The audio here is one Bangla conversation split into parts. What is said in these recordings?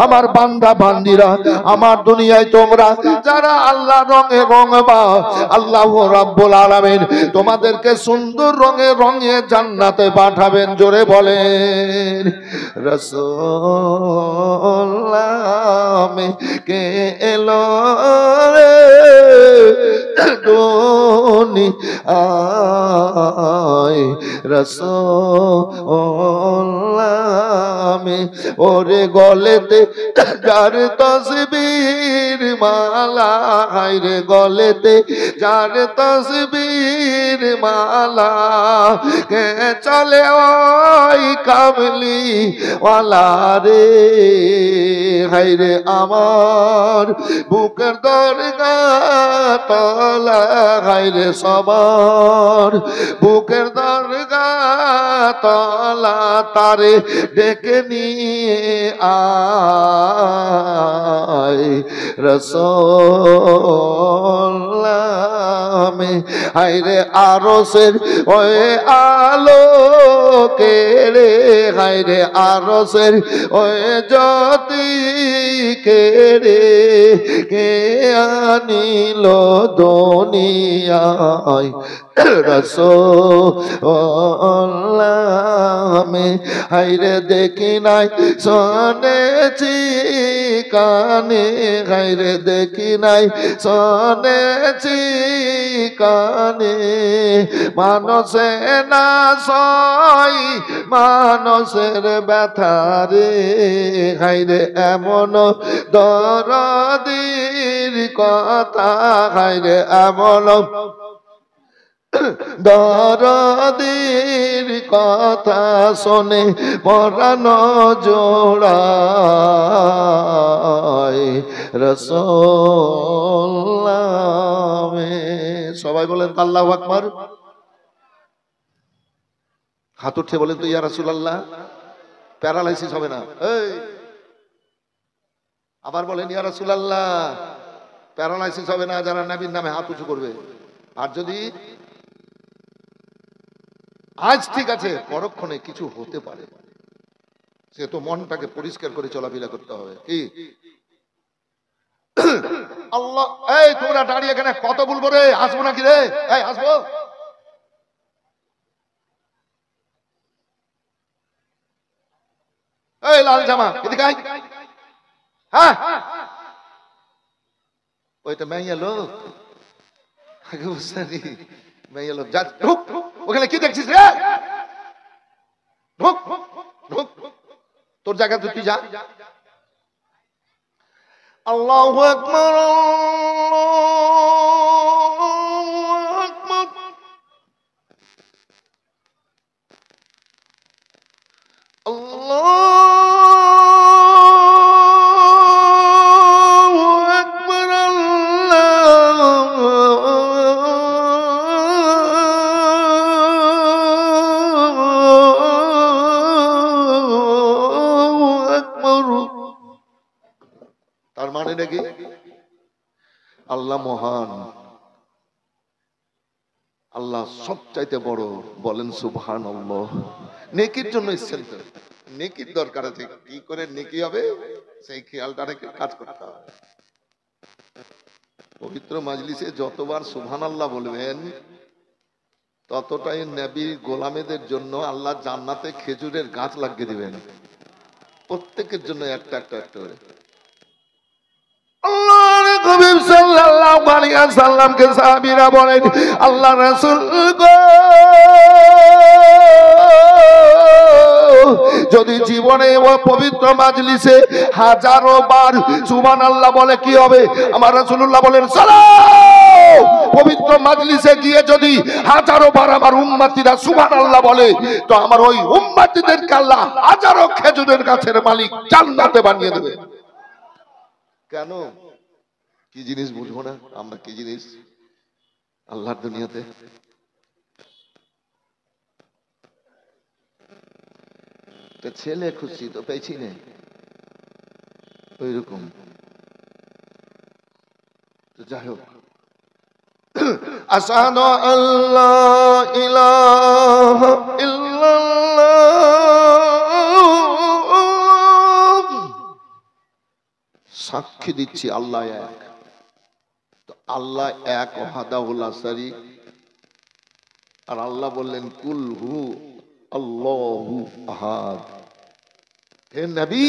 আমার বান্দা বান্দিরা, আমার দুনিয়ায় তোমরা যারা আল্লাহ রঙে রঙবা, আল্লাহ রাব্বুল আলামিন তোমাদেরকে সুন্দর রঙে রঙে জান্নাতে পাঠাবেন। জোরে বলেন রাসূলুল্লাহ কে এলো রে দুনিয়ায়, রাসূলুল্লাহ ওরে গলেতে যার তসবির মালা, হায়রে গলেতে যার তসবির মালা, কে চলে ওই কামলি ওয়ালা রে, হায়রে আমার বুকের দরগা তলা, হায়রে সবার বুকের দরগা তলা, তারে ডেকে নিয়ে আয় রাসূলুল্লাহ হায়রে আরশের ওই আলো কে রে, হায়রে আরশের ওই জ্যোতি কে রে, কে আনিল দুনিয়ায় রাসূলুল্লাহ হায়রে দেখি নাই শুনেছি কানে, হায়রে দেখি নাই শুনেছি কানে, মানুষে না সয় মানুষের ব্যথা রে, হায়রে এমন দরদির কথা, হায়রে এমন দরদির কথা শোনে পরানো জোড়ায় রাসূলুল্লাহ। সবাই বলেন আল্লাহু আকবার। হাত উঠে বলেন তো ইয়া রাসূলুল্লাহ। প্যারালাইসিস হবে না। এই আবার বলেন ইয়া রাসূলুল্লাহ। প্যারালাইসিস হবে না যারা নবীর নামে হাত উঁচু করবে। আর যদি আজ ঠিক আছে পরক্ষণে কিছু হতে পারে, সে তো মনটাকে পরিষ্কার করে চলাফেরা করতে হবে। কি আল্লাহ, এই তোমরা দাঁড়িয়ে এখানে কত বলবো রে, আসবো নাকি রে? এই আসবো। এই লাল জামা এদিকে আয়। হ্যাঁ ওই তো মেয়ে লোক, আগে বুঝলি মেয়ে লোক। যা ঢুক, ওখানে কি দেখছিস রে? ঢুক ঢুক, তোর জায়গা তুই যা। আল্লাহু আকবার, তার মানে নাকি আল্লাহ মহান, আল্লাহ সবচাইতে বড়। বলেন সুবহানাল্লাহ। নেকির জন্য এসেছেন তো, নেকির দরকার আছে। কি করে নেকি হবে সেই খেয়ালটা রেখে কাজ করতে হবে। পবিত্র মাজলিসে যতবার সুবহানাল্লাহ বলবেন ততটাই নবীর গোলামেদের জন্য আল্লাহ জান্নাতে খেজুরের গাছ লাগিয়ে দিবেন, প্রত্যেকের জন্য একটা একটা একটা করে। সাল্লামকে সাহাবীরা বলেন আল্লাহ রাসূল গো, যদি জীবনে ও পবিত্র মাজলিসে হাজারো বার সুবহানাল্লাহ বলে কি হবে? আমার রাসূলুল্লাহ বলেন সালাম। পবিত্র মাজলিসে গিয়ে যদি হাজারো বার আমার উম্মতিরা সুবহানাল্লাহ বলে তো আমার ওই উম্মতিদেরকে আল্লাহ হাজারো খেজুরের গাছের মালিক জান্নাতে বানিয়ে দেবে। কেন? কি জিনিস বুঝবো না আমরা? কি জিনিস আল্লাহর দুনিয়াতে? ছেলে খুশি তো পেয়েছি না, ওই রকম। তো যাই হোক, আশহাদু আল্লা ইলাহা ইল্লাল্লাহ সাক্ষী দিচ্ছি আল্লাহ এক। তো আল্লাহ এক ওয়াহদাহুল লা শারীক, আর আল্লাহ বললেন কুল হু আল্লাহু আহাদ। হে নবী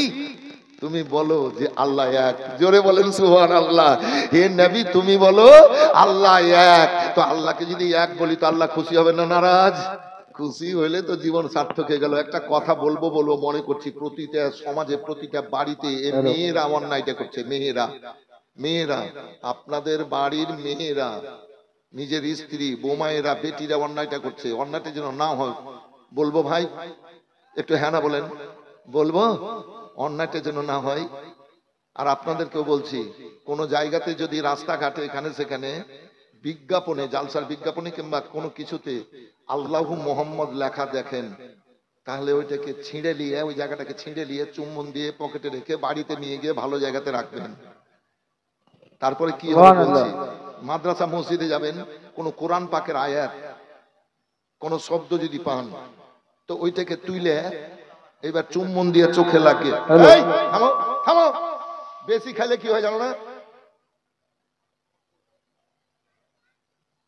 তুমি বলো যে আল্লাহ এক, জোরে বলেন সুবহানাল্লাহ। হে নবী তুমি বলো আল্লাহ এক। তো আল্লাহকে যদি এক বলি তো আল্লাহ খুশি হবে না নারাজ? খুশি হইলে তো জীবন সার্থক হয়ে গেল। একটা কথা বলবো মনে করছি, প্রতিটা সমাজে প্রতিটা বাড়িতে মেয়েরা অন্যায়টা করছে। মেয়েরা আপনাদের বাড়ির মেয়েরা নিজের স্ত্রী বোমায়েরা বেটিরা অন্যায়টা করছে। অন্যায়টা যেন না হয় বলবো ভাই, একটু হ্যাঁ না বলেন, বলবো অন্যায়টা যেন না হয়। আর আপনাদেরকেও বলছি, কোন জায়গাতে যদি রাস্তাঘাটে এখানে সেখানে বিজ্ঞাপনে, জালসার বিজ্ঞাপনে কিংবা কোনো কিছুতে আল্লাহু মোহাম্মদ লেখা দেখেন, তাহলে ওইটাকে ছিঁড়ে নিয়ে, ওই জায়গাটাকে ছিঁড়ে নিয়ে চুম্বন দিয়ে পকেটে রেখে বাড়িতে নিয়ে গিয়ে ভালো জায়গাতে রাখবেন। তারপরে কি হবে বলছি, মাদ্রাসা মসজিদে যাবেন, কোন কোরআন পাকের আয়াত কোন শব্দ যদি পান তো ওইটাকে তুইলে এবার চুম্বন দিয়ে চোখে লাগে। থামো থামো, বেশি খাইলে কি হয় জানো না?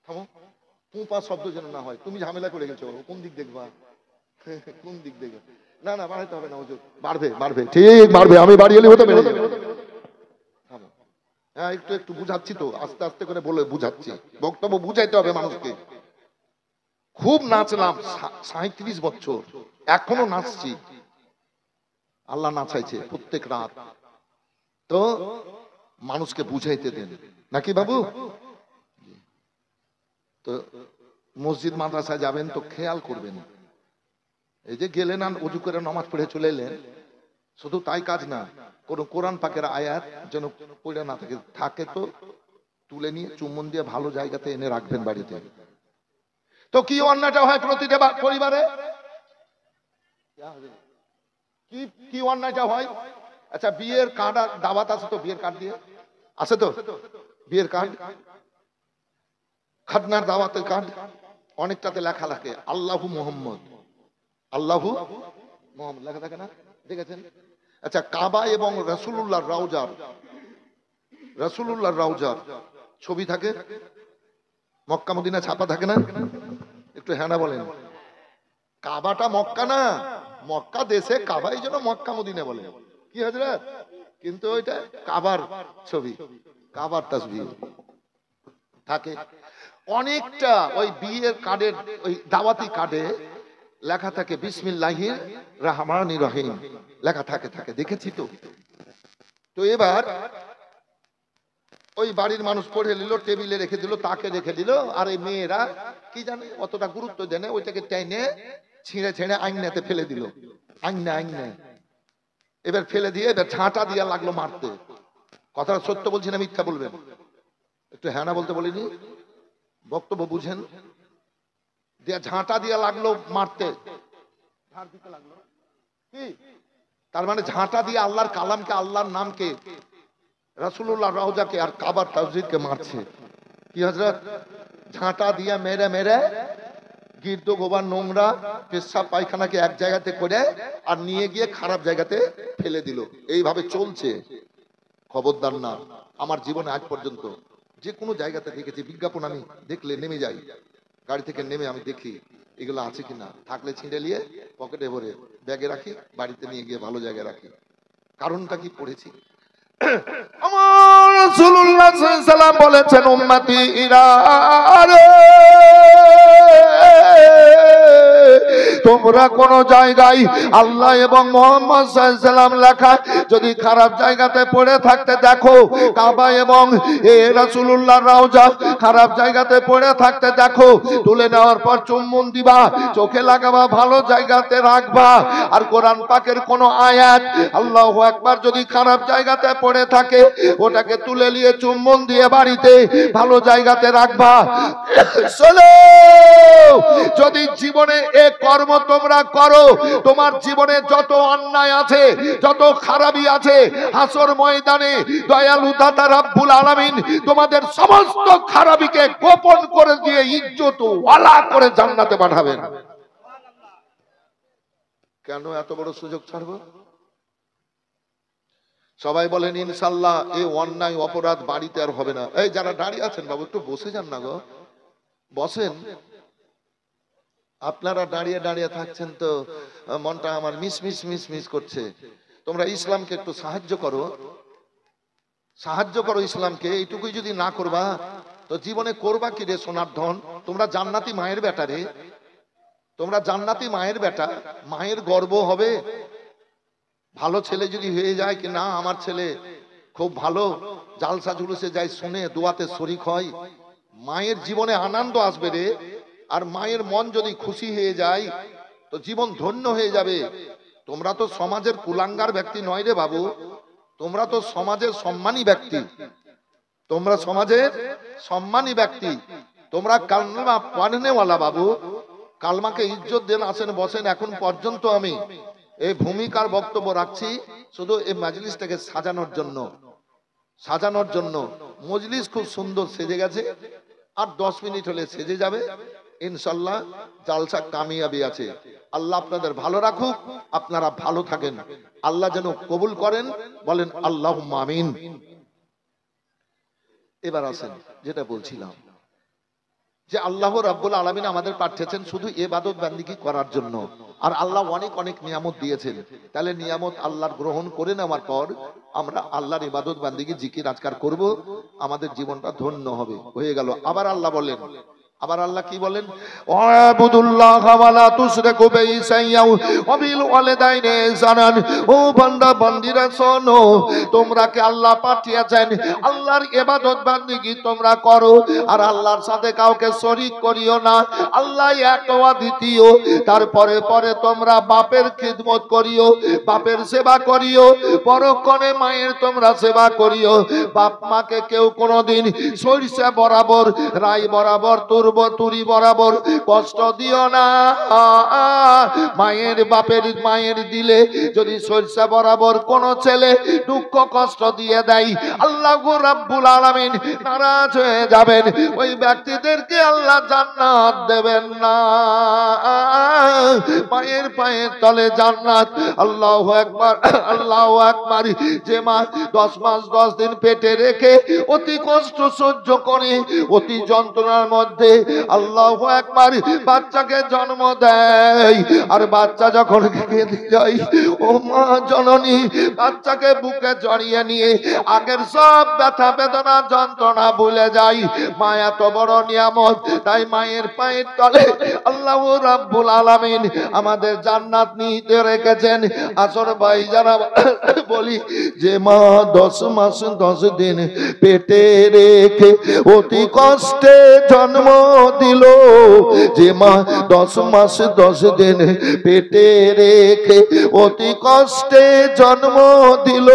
থামো, পুপা শব্দ যেন না হয়। তুমি ঝামেলা করে গেছো, কোন দিক দেখবা? কোন দিক দেখবে? না না, বাড়াইতে হবে না, হুজুর বাড়বে বাড়বে, ঠিক বাড়বে, আমি বাড়িয়ে হতে বেড়ে যাবে। থামো, হ্যাঁ একটু একটু বুঝাচ্ছি তো, আস্তে আস্তে করে বলে বুঝাচ্ছি, বক্তব্য বুঝাইতে হবে মানুষকে। খুব নাচলাম 37 বছর, এখনো নাচছি। আল্লাহ নাচাইছে প্রত্যেক রাত। তো মানুষকে বুঝাইতে দেন নাকি বাবু? তো মসজিদ মাদ্রাসায় যাবেন তো খেয়াল করবেন, এই যে গেলেন আর ওযু করে নামাজ পড়ে চলে এলেন, শুধু তাই কাজ না, কোন কোরআন পাকের আয়াত যেন পড়ে না থাকে, থাকে তো তুলে নিয়ে চুম্বন দিয়ে ভালো জায়গাতে এনে রাখবেন বাড়িতে। তো কি অন্যায়টা হয় প্রতিটা পরিবারে? কি কি অন্যায়টা হয়? আচ্ছা, বিয়ের কার্ড দাওয়াত আছে তো, বিয়ের কার্ড দিয়ে আছে তো, বিয়ের কার্ড, খাতনার দাওয়াতের কার্ড, অনেকটাতে লেখা থাকে আল্লাহু মুহাম্মদ, আল্লাহু মুহাম্মদ লেখা থাকে না, দেখেছেন? আচ্ছা, কাবা এবং রাসূলুল্লাহর রওজার ছবি থাকে, মক্কা মদিনা ছাপা থাকে না? একটু হ্যাঁ না বলেন। কাবাটা মক্কা না, মক্কা দেশে, কাবা এই জন্য মক্কা মদিনা বলে, কি হযরত? কিন্তু ওইটা কাবার ছবি, কাবার তাসবিহ থাকে। অনেকটা ওই বিয়ের কার্ডের, ওই দাওয়াতি কার্ডে লেখা থাকে বিসমিল্লাহির রহমানির রহিম লেখা থাকে, দেখেছি তো। তো এবার ওই বাড়ির মানুষ পড়ে নিল, টেবিলে রেখে দিল, তাকে রেখে দিল, আর এই মেয়েরা কি জানে অতটা গুরুত্ব দেয় না, ওইটাকে টেনে ছিঁড়ে ছিঁড়ে আইনাতে ফেলে দিল, আইনা এবার ফেলে দিয়ে এবার ঝাঁটা দিয়া লাগলো মারতে। কথাটা সত্য বলছি না মিথ্যা বলবেন? একটু হ্যাঁ না বলতে বলিনি, বক্তব্য বুঝেন। দিয়া ঝাঁটা দিয়া লাগলো মারতে, কি তার মানে ঝাঁটা দিয়ে আল্লাহর কালামকে, আল্লাহর নামকে, রাসূলুল্লাহর রওজাকে আর কাবার তাসজিদকে মারছে। কি হযরত? ঝাঁটা দিয়া মেরে মেরে গির্দ গোবার নোংরা পেশাব পায়খানাকে এক জায়গাতে করে আর নিয়ে গিয়ে খারাপ জায়গাতে ফেলে দিল। এইভাবে চলছে। খবরদার না, আমার জীবনে আজ পর্যন্ত যে কোনো জায়গাতে দেখেছি বিজ্ঞাপন, আমি দেখলে নেমে যাই, গাড়ি থেকে নেমে আমি দেখি এগুলো আছে কিনা, থাকলে ছিঁড়ে নিয়ে পকেটে ভরে ব্যাগে রাখি, বাড়িতে নিয়ে গিয়ে ভালো জায়গায় রাখি। কারণটা কি পড়েছি? আমার রাসূলুল্লাহ সাল্লাল্লাহু আলাইহি সাল্লাম বলেছেন, উম্মতি ইরা তোমরা কোন জায়গায় আল্লাহ এবং মুহাম্মদ সাল্লাল্লাহু আলাইহি সাল্লাম লেখা যদি খারাপ জায়গাতে পড়ে থাকতে দেখো, কাবা এবং রাসূলুল্লাহর রওজা খারাপ জায়গাতে পড়ে থাকতে দেখো, তুলে নেওয়ার পর চুম্বন দিবা, চোখে লাগাবা, ভালো জায়গাতে রাখবা। আর কোরআন পাকের কোন আয়াত আল্লাহু আকবার যদি খারাপ জায়গাতে পড়ে থাকে, ওটাকে তুলে নিয়ে চুম্বন দিয়ে বাড়িতে ভালো জায়গাতে রাখবা। চলো, যদি জীবনে এ কর্ম তোমরা করো, তোমার জীবনে যত অন্যায় আছে, যত খারাপি আছে, হাসর ময়দানে দয়ালু দাতা রব্বুল আলামিন তোমাদের সমস্ত খারাপিকে গোপন করে দিয়ে ইজ্জত ওয়ালা করে জান্নাতে পাঠাবেন। কেন এত বড় সুযোগ ছাড়বো? সবাই বলেন ইনশাল্লাহ এই অন্যায় অপরাধ বাড়িতে আর হবে না। এই যারা দাঁড়িয়ে আছেন বাবু একটু বসে যান না গো, বসেন। আপনারা দাঁড়িয়ে দাঁড়িয়ে থাকছেন তো মনটা আমার মিস মিস মিস মিস করছে। তোমরা ইসলামকে একটু সাহায্য করো, সাহায্য করো ইসলামকে। এইটুকুই যদি না করবা তো জীবনে করবা কি রে সোনার ধন? তোমরা জান্নাতি মায়ের বেটা রে, তোমরা জান্নাতি মায়ের বেটা, মায়ের গর্ব হবে। ভালো ছেলে যদি হয়ে যায় কি না আমার ছেলে খুব ভালো, জালসা জুলুসে যায়, শুনে দোয়াতে শরীক হয়, মায়ের জীবনে আনন্দ আসবে রে। আর মায়ের মন যদি খুশি হয়ে যায় তো জীবন ধন্য হয়ে যাবে। তোমরা তো সমাজের কুলাঙ্গার ব্যক্তি নয় রে বাবু, তোমরা তো সমাজের সম্মানী ব্যক্তি, তোমরা সমাজের সম্মানী ব্যক্তি, তোমরা কালমা পড়নেওয়ালা বাবু। কালমাকে ইজ্জত দেন, আসেন বসেন। এখন পর্যন্ত আমি এই ভূমিকার বক্তব্য রাখছি শুধু এই মাজলিসটাকে সাজানোর জন্য, সাজানোর জন্য। মজলিস খুব সুন্দর সেজে গেছে, আর 10 মিনিট হলে সেজে যাবে ইনশাল্লাহ। জালসা কামিয়াবি আছে। আল্লাহ আপনাদের ভালো রাখুক, আপনারা ভালো থাকেন, আল্লাহ যেন কবুল করেন, বলেন আল্লাহুম্মা আমিন। এবার আসেন যেটা বলছিলাম, যে আল্লাহ রাব্বুল আলামিন আমাদের পাঠিয়েছেন শুধু ইবাদত বান্দিগি করার জন্য। আর আল্লাহ অনেক অনেক নিয়ামত দিয়েছেন। তাহলে নিয়ামত আল্লাহর গ্রহণ করে নেওয়ার পর আমরা আল্লাহর ইবাদত বান্দিগি জিকির আজকার করব, আমাদের জীবনটা ধন্য হবে। হয়ে গেল। আবার আল্লাহ বলেন, আবার আল্লাহ কি বলেন? ওয়াবুদুল্লাহ ওয়ালা তুশরিকু বিহি শাইআন ওয়া বিল ওয়ালিদাইনি ইহসানান। ও বান্দা বান্দীরা শোনো, তোমরা কে আল্লাহ পাঠিয়েছেন আল্লাহর ইবাদত বান্দিগি তোমরা করো, আর আল্লাহর সাথে কাউকে শরীক করিও না। আল্লাহ এক ও দ্বিতীয়। তারপরে পরে তোমরা বাপের খিদমত করিও, বাপের সেবা করিও, পরক্ষণে মায়ের তোমরা সেবা করিও। বাপ মাকে কেউ কোনোদিন সরিষা বরাবর, রাই বরাবর, তুরি বরাবর কষ্ট দিও না। মায়ের বাপের মায়ের দিলে যদি সরিষা বরাবর কোন ছেলে দুঃখ কষ্ট দিয়ে দেয়, আল্লাহ রাব্বুল আলামিন নারাজ হয়ে যাবেন। ওই ব্যক্তিদেরকে আল্লাহ জান্নাত দেবেন না। মায়ের পায়ের তলে জান্নাত। আল্লাহু আকবার, আল্লাহু আকবার। যে মা 10 মাস 10 দিন পেটে রেখে অতি কষ্ট সহ্য করে, অতি যন্ত্রণার মধ্যে আল্লাহু আকবার বাচ্চাকে জন্ম দেয়, আর বাচ্চা যখন কেঁদে যায়, ও মা জননী বাচ্চাকে বুকে জড়িয়ে নিয়ে আগের সব ব্যথা বেদনা যন্ত্রণা ভুলে যায়। মা এত বড় নিয়ামত, তাই মায়ের পায়ের তলে আল্লাহ রাব্বুল আলামিন আমাদের জান্নাত নিতে রেখেছেন। আসর ভাই যারা বলি যে মা 10 মাস 10 দিন পেটে রেখে অতি কষ্টে জন্ম দিল, যে মা 10 মাস 10 দিন পেটে রেখে অতি কষ্টে জন্ম দিল,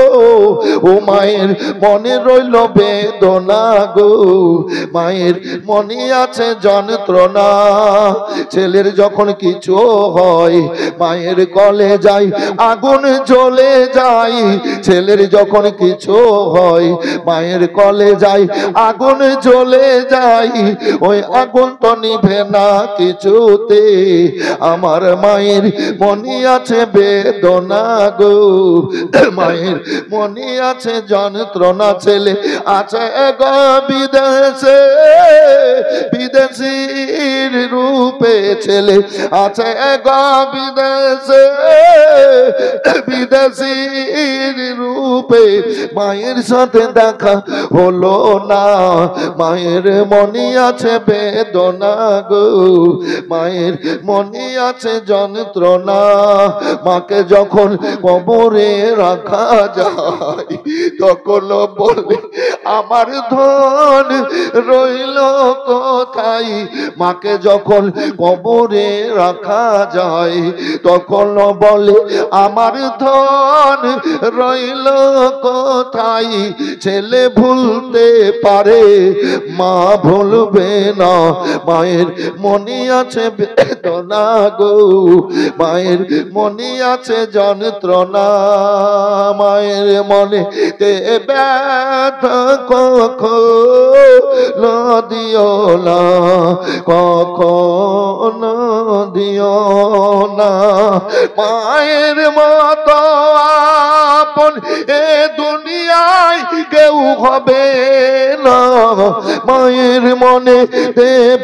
ও মায়ের মনে রইল বেদনা গো, মায়ের মনে আছে যন্ত্রণা। ছেলের যখন কিছু হয় মায়ের কলে যায় আগুন জ্বলে যায়, ছেলের যখন কিছু হয় মায়ের কলে যায় আগুন জ্বলে যায়, ওই আগুন তো নিভে না কিছুতে, আমার মায়ের মনে আছে বেদনা গো, মায়ের মনে আছে যন্ত্রণা। ছেলে আছে গো বিদেশে, বিদেশির রূপে ছেলে আছে গো বিদেশে, বিদেশির রূপে মায়ের সাথে দেখা হলো না, মায়ের মনে আছে বেদনা গো, মায়ের মনে আছে যন্ত্রণা। মাকে যখন কবরে রাখা যায় তখন বলে আমার ধন রইল কোথায়, মাকে যখন কবরে রাখা যায় তখন বলে আমার ধন রইল কোথায়। ছেলে ভুলতে পারে মা ভুলবে না, মায়ের মনে আছে বেদনা গো, মায়ের মনে আছে যন্ত্রণা, মায়ের মনে তে ব্যথা কখনো দিও না, কখনো দিও না। মায়ের মতো আপন এ দুনিয়ায় কেউ হবে না। মায়ের মনে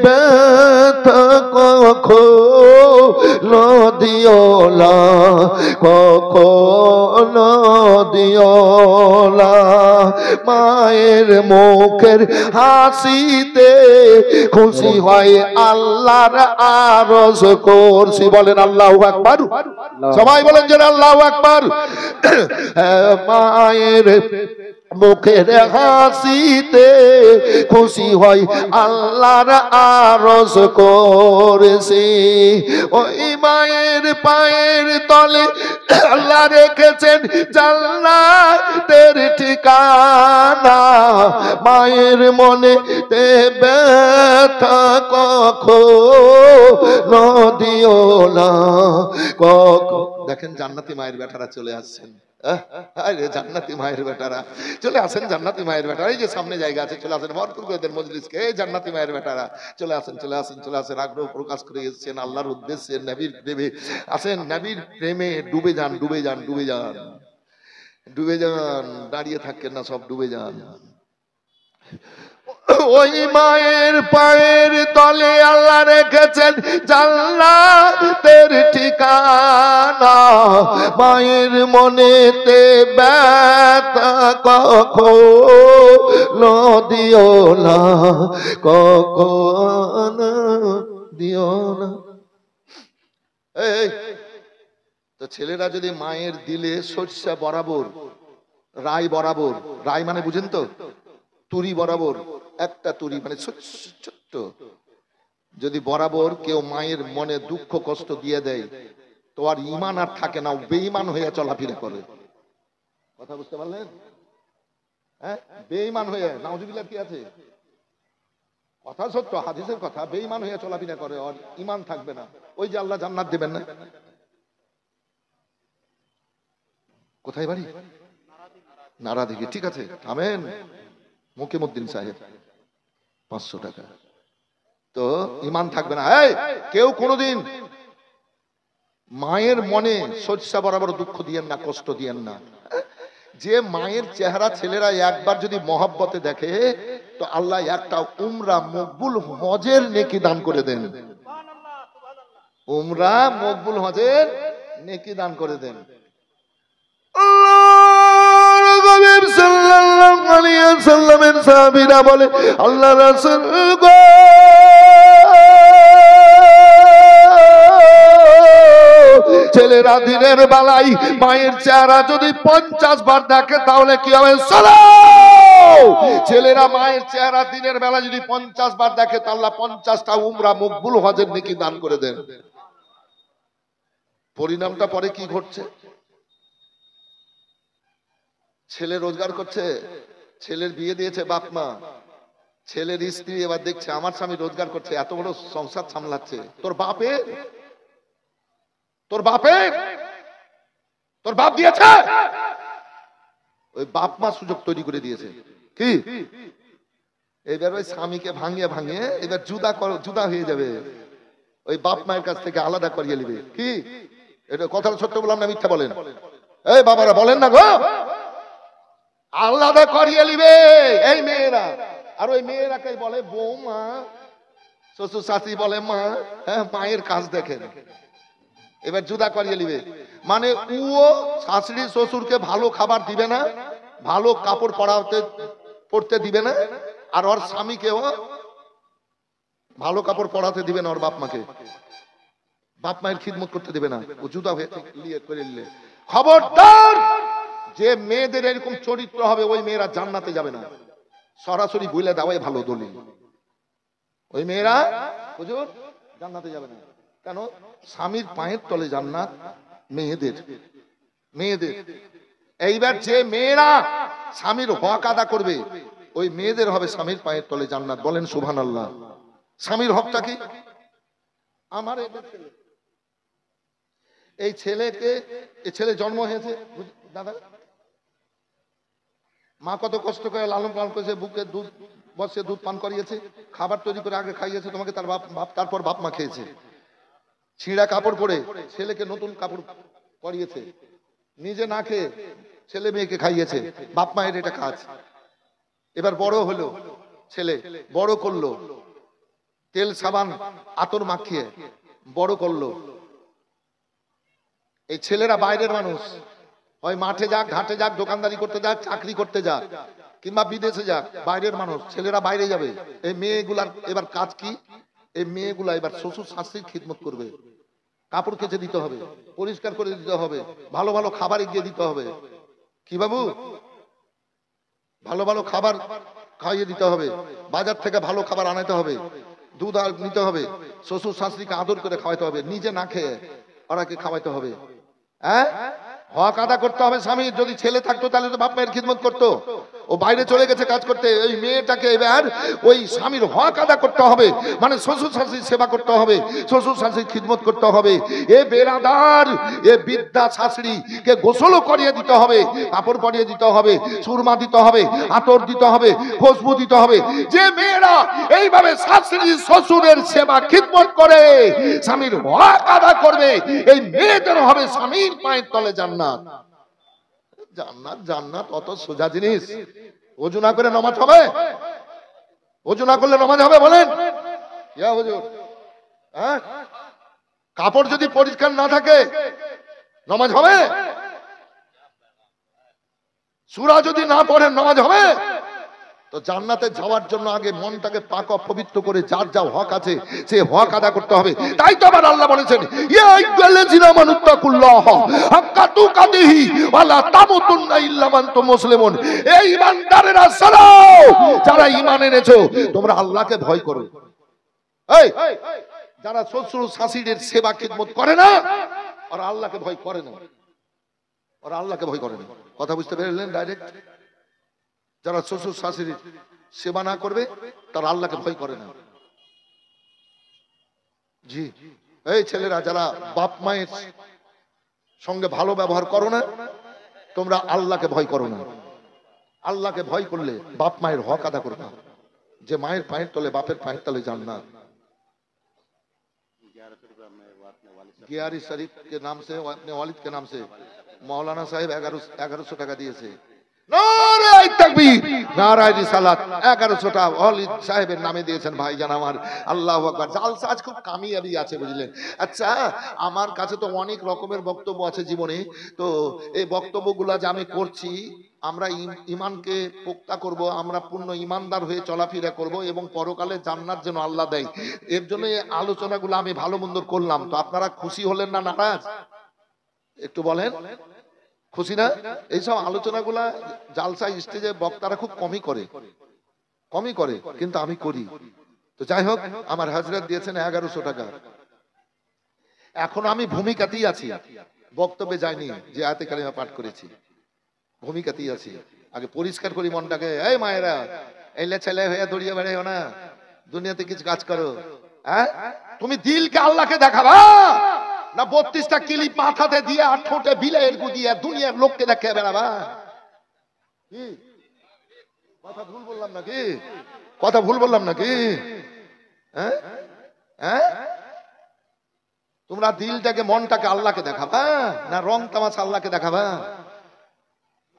ব্যথা কখনো দিও না, কখনো দিও না। মায়ের মুখের হাসিতে খুশি হয় আল্লাহর আরশ কুরসি। বলেন আল্লাহু আকবার, সবাই বলেন যে আল্লাহু আকবার। মায়ের মুখের হাসিতে খুশি হয় আল্লাহর আরশ কুরসি। ওই মায়ের পায়ের তলে আল্লাহ রেখেছেন জান্নাতের ঠিকানা। মায়ের মনে তে ব্যথা কখনো দিও না, দেখেন জান্নাতি মায়ের বেটারা চলে আসছেন। জান্নাতি মায়ের বেটারা চলে আসেন, জান্নাতি মায়ের বেটারা এই যে সামনে জায়গা আছে, চলে আসেন ভরপুর করে দেন মজলিসকে। এই জান্নাতি মায়ের বেটারা চলে আসেন, চলে আসেন, চলে আসেন। আগ্রহ প্রকাশ করে এসেছেন আল্লাহর উদ্দেশ্যে, নবীর প্রেমে আসেন, নবীর প্রেমে ডুবে যান, ডুবে যান, ডুবে যান, ডুবে যান, দাঁড়িয়ে থাকেন না, সব ডুবে যান। ওই মায়ের পায়ের তলে আল্লাহ রেখেছেন জান্নাতের ঠিকানা। মায়ের মনেতে ব্যথা কখনো দিও না, কখনো দিও না। এই তো ছেলেরা যদি মায়ের দিলে সরষা বরাবর, রাই বরাবর, রাই মানে বুঝেন তো, তুরি বরাবর, একটা তুরি মানে ছোট্ট, যদি বরাবর কেউ মায়ের মনে দুঃখ কষ্ট দিয়ে দেয় তো আর ঈমান আর থাকে না, বেঈমান হয়ে চলাফেরা করে। কথা বুঝতে পারলেন? হ্যাঁ, বেঈমান হয়ে, নাউজুবিল্লাহ কি আছে, কথা সত্য, হাদিসের কথা, বেঈমান হয়ে চলাফেরা করে, আর ঈমান থাকবে না। ওই যে আল্লাহ জান্নাত দেবেন না। কোথায় বাড়ি? নারাদিঘি। ঠিক আছে, আমেন। মুকিমউদ্দিন সাহেব 500 টাকা। তো ঈমান থাকবে না। এই কেউ কোনোদিন মায়ের মনে সরষা বরাবর দুঃখ দিয়েন না, কষ্ট দিয়েন না। যে মায়ের চেহারা ছেলেরা একবার যদি মহব্বতে দেখে তো আল্লাহ একটা উমরা মকবুল হজের নেকি দান করে দেন। উমরা মকবুল হজের নেকি দান করে দেন। সাল্লাল্লাহু আলাইহি ওয়াসাল্লামের সাহাবীরা বলে আল্লাহ রাসূল গো, ছেলেরা দিনের বেলায় মায়ের চেহারা যদি 50 বার দেখে তাহলে কি হবে? ছেলেরা মায়ের চেহারা দিনের বেলা যদি 50 বার দেখে তো আল্লাহ 50টা উমরা মকবুল হজের নেকি দান করে দেন। পরিণামটা পরে কি ঘটছে? ছেলে রোজগার করছে, ছেলের বিয়ে দিয়েছে বাপ মা, ছেলের স্ত্রী এবার দেখছে আমার স্বামী রোজগার করছে, এত বড় সংসার সামলাচ্ছে। তোর বাপে, তোর বাপে, তোর বাপ দিয়েছে, ওই বাপ মা সুযোগ তৈরি করে দিয়েছে। কি এবার ওই স্বামীকে ভাঙিয়ে ভাঙিয়ে এবার জুদা হয়ে যাবে, ওই বাপ মায়ের কাছ থেকে আলাদা করিয়ে নেবে। কি এটা কথাটা সত্য বললাম না মিথ্যা বলেন? এই বাবারা বলেন না গো, আলাদা করিয়ে নিবে এই মেয়েরা। আর ওই মেয়েরাকে বলে বৌমা, শ্বশুর শাশুড়ি বলে মা। হ্যাঁ, মায়ের কাজ দেখেন, এবার জুদা করিয়ে নিবে। মানে ও শাশুড়ি শ্বশুরকে ভালো খাবার দিবে না, ভালো কাপড় পরতে দিবে না, আর ওর স্বামীকেও ভালো কাপড় পরাতে দিবে না, ওর বাপ মাকে বাপ মায়ের খিদমত করতে দিবে না। ও জুদা হয়ে করে নিলে খবরদার, যে মেয়েদের এরকম চরিত্র হবে ওই মেয়েরা জান্নাতে যাবে না। সরাসরি বলে দেওয়াই ভালো দলিল, ওই মেয়েরা হুজুর জান্নাতে যাবে না। কেন? স্বামীর পায়ের তলে জান্নাত মেয়েদের, মেয়েদের। এইবার যে মেয়েরা স্বামীর হক আদা করবে ওই মেয়েদের হবে স্বামীর পায়ের তলে জান্নাত। বলেন সুবহানাল্লাহ। স্বামীর হকটা কি? আমার এই ছেলেকে, এই ছেলে জন্ম হয়েছে দাদা, মা কত কষ্ট করে লালন পালন করেছে, বুকে দুধ বসে দুধ পান করিয়েছে, খাবার তৈরি করে আগে খাইয়েছে তোমাকে, তার বাপ, তারপর বাপ মা খেয়েছে। ছিঁড়া কাপড় পরে ছেলেকে নতুন কাপড় পরিয়েছে, নিজে না খেয়ে ছেলে মেয়েকে খাইয়েছে, বাপ মায়ের এটা কাজ। এবার বড় হলো ছেলে, বড় করলো, তেল সাবান আতর মাখিয়ে বড় করলো। এই ছেলেরা বাইরের মানুষ, হয় মাঠে যাক, ঘাটে যাক, দোকানদারি করতে যাক, চাকরি করতে যাক, কিংবা বিদেশে যাক, বাইরের মানুষ, ছেলেরা বাইরে যাবে। এই মেয়েগুলার এবার কাজ কি? এই মেয়েগুলা এবার শ্বশুর শাশুড়ির খিদমত করবে, কাপড় কেচে দিতে হবে, পরিষ্কার করে দিতে হবে, ভালো ভালো খাবার এগিয়ে দিতে হবে। কি বাবু? ভালো ভালো খাবার খাইয়ে দিতে হবে, বাজার থেকে ভালো খাবার আনাতে হবে, দুধ নিতে হবে, শ্বশুর শাশুড়িকে আদর করে খাওয়াতে হবে, নিজে না খেয়ে ওরাকে খাওয়াইতে হবে। হ্যাঁ, হক আদা করতে হবে স্বামী। যদি ছেলে থাকতো তাহলে তো বাপ মায়ের খিদমত করতো, ও বাইরে চলে গেছে কাজ করতে। ওই মেয়েটাকে এবার ওই স্বামীর হক আদা করতে হবে, মানে শ্বশুর শাশুড়ির সেবা করতে হবে, শ্বশুর শাশুড়ির খিদমত করতে হবে। এ বেরাদার, এ বৃদ্ধা শাশুড়িকে গোসলও করিয়ে দিতে হবে, কাপড় পরিয়ে দিতে হবে, সুরমা দিতে হবে, আতর দিতে হবে, খুশবু দিতে হবে। যে মেয়েরা এইভাবে শাশুড়ি শ্বশুরের সেবা খিদমত করে, স্বামীর হক আদা করবে, এই মেয়েদের হবে স্বামীর পায়ের তলে জান্নাত। জান্নাত জান্নাত অত সোজা জিনিস। ওযু না করে নামাজ হবে? ওযু না করলে নামাজ হবে? বলেন ইয়া হুজুর। হ্যাঁ, কাপড় যদি পরিষ্কার না থাকে নামাজ হবে? সূরা যদি না পড়েন নামাজ হবে? তো জান্নাতে যাওয়ার জন্য আগে মনটাকে পাক পবিত্র করে যার যা হক আছে সে হক আদা করতে হবে। তাই তো আবার আল্লাহ বলেছেন, ইয়া আইয়ুহাল্লাযিনা আমানুত্তাকুল্লাহ হাক্কা তুকাতিহি ওয়া লা তামুতুন্না ইল্লা ওয়া আনতুম মুসলিমুন। এই ঈমানদারেরা শোনো, যারা ঈমান এনেছো তোমরা আল্লাহকে ভয় করো। এই যারা শ্বশুর শাশুড়ির সেবা খিদমত করে না, ওরা আল্লাহকে ভয় করে না, ওরা আল্লাহকে ভয় করে না। কথা বুঝতে পেরেছেন? ডাইরেক্ট যারা শ্বশুর শাশুড়ির সেবা না করবে তারা আল্লাহকে ভয় করে না। জি, এই ছেলেরা যারা বাপ মায়ের সঙ্গে ভালো ব্যবহার করো না, তোমরা আল্লাহকে ভয় করো না। আল্লাহকে ভয় করলে বাপ মায়ের হক আদা করবে। যে মায়ের পায়ের তলে, বাপের পায়ের তলে জান্নাত। गियारी शरीफ के नाम से, अपने वालिद के नाम से मौलाना साहब 1100 টাকা দিয়েছে। নারায়ে তাকবীর, নারায়ে রিসালাত। 1100 টাকা ওয়ালিদ সাহেবের নামে দিয়েছেন ভাইজান আমার। আল্লাহু আকবার। জালসা আজ খুব কামিয়াবি আছে, বুঝলেন? আচ্ছা, আমার কাছে তো অনেক রকমের বক্তব্য আছে জীবনে। তো এই বক্তব্যগুলো যে আমি করছি, আমরা ঈমানকে পোক্তা করব, আমরা পূর্ণ ঈমানদার হয়ে চলাফেরা করব এবং পরকালে জান্নাত যেন আল্লাহ দেয়, এর জন্য এই আলোচনাগুলো আমি ভালো মন্দ করলাম। তো আপনারা খুশি হলেন না নারাজ? একটু বলেন, খুশি না? এইসব আলোচনাগুলা জালসা স্টেজে বক্তারা খুব কমই করে, কিন্তু আমি করি। তো যাই হোক, আমার হযরত দিয়েছেন 1100 টাকা। এখন আমি ভূমিকাতেই আছি, বক্তব্যে যাইনি, যে আয়াতে কারিমা পাঠ করেছি, ভূমিকাতেই আছি। আগে পরিষ্কার করি মনটাকে। এই মায়েরা, এইলে ছেলে হয়ে দড়িয়ে বেড়াইও না, দুনিয়াতে কিছু কাজ করো। হ্যাঁ, তুমি দিলকে আল্লাহকে দেখাবা না 32টা ক্লিপ মাথাতে দিয়ে আর ঠোঁটে বিলের গু দিয়ে দুনিয়ার লোককে দেখে বেড়াবা? কি কথা ভুল বললাম নাকি? কথা ভুল বললাম নাকি? হ্যাঁ হ্যাঁ, তোমরা দিলটাকে, মনটাকে আল্লাহকে দেখাবা না রং তামাশা আল্লাহকে দেখাবা?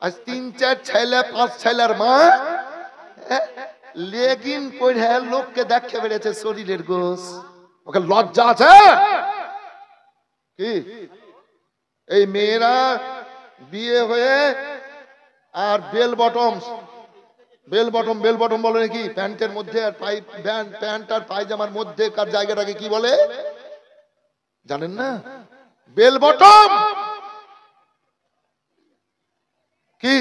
আজ 3-4 ছেলে 5 ছেলের মা লেগিন পরে লোককে দেখে বেড়েছে শরীরের গোস। ওকে লজ্জা আছে? কি এই মেয়েরা বিয়ে হয়ে আর বেল বটম বলে নাকি, প্যান্টের মধ্যে আর প্যান্ট আর পায়জামার মধ্যে কার জায়গাটাকে কি বলে জানেন না? Bell bottom. কি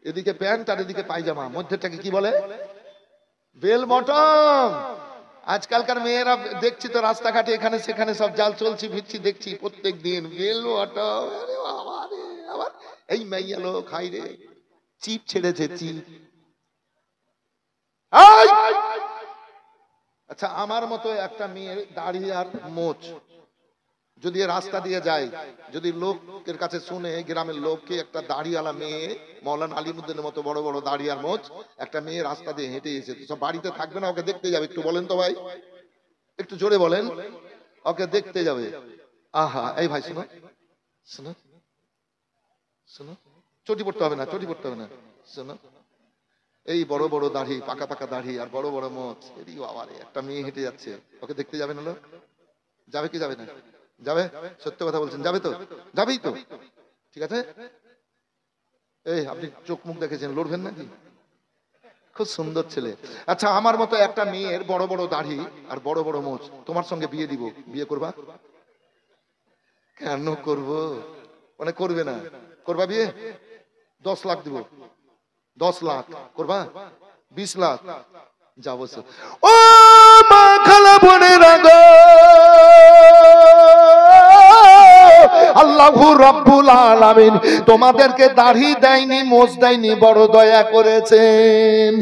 এদিকে প্যান্ট আর এদিকে পায়জামা, মধ্যেটাকে কি বলে? Bell bottom. আজকালকার মেয়েরা দেখছি তো রাস্তাঘাটে এখানে সেখানে সব জাল চলছি, ভিড়ছি দেখছি প্রত্যেক দিন বেল বটম। আরে বাবা রে, আবার এই মাইয়া লোক খাই রে, চিপ ছেড়েছে চিপ। আচ্ছা, আমার মতো একটা মেয়ের দাড়ি আর মোচ যদি রাস্তা দিয়ে যায়, যদি লোকের কাছে শুনে, গ্রামের লোককে, একটা দাড়িওয়ালা মেয়ে, মৌলানা আলিমুদ্দিনের মতো বড় বড় দাড়ি আর মোচ একটা মেয়ে রাস্তা দিয়ে হেঁটে এসেছে, সব বাড়িতে থাকবে না, ওকে দেখতে যাবে। একটু বলেন তো ভাই, একটু জোরে বলেন। ওকে দেখতে যাবে। আহা, এই ভাই শোনো শোনো শোনো, চটি পড়তে হবে না, চটি পড়তে হবে না। শোনো, এই বড় বড় দাড়ি, পাকা পাকা দাড়ি আর বড় বড় মোচ, এরি বাবারে, একটা মেয়ে হেঁটে যাচ্ছে, ওকে দেখতে যাবে না? লোক যাবে কি যাবে না? যাবে? সত্য কথা বলছেন, যাবে তো? যাবেই তো, ঠিক আছে। এই আপনি চোখ মুখ দেখেছেন, লড়বেন নাকি? খুব সুন্দর ছেলে। আচ্ছা, আমার মতো একটা মেয়ের বড় বড় দাড়ি আর বড় বড় মোচ, তোমার সঙ্গে বিয়ে দিব, বিয়ে করবা? কেন করব? মানে করবে না? করবা বিয়ে? 10 লাখ দিব। 10 লাখ করবা? 20 লাখ যাবো। ও মা খালা বোনেরা গো, আল্লাহু রাব্বুল আলামিন তোমাদেরকে দাড়ি দেয়নি, মোজ দেয়নি, বড় দয়া করেছেন।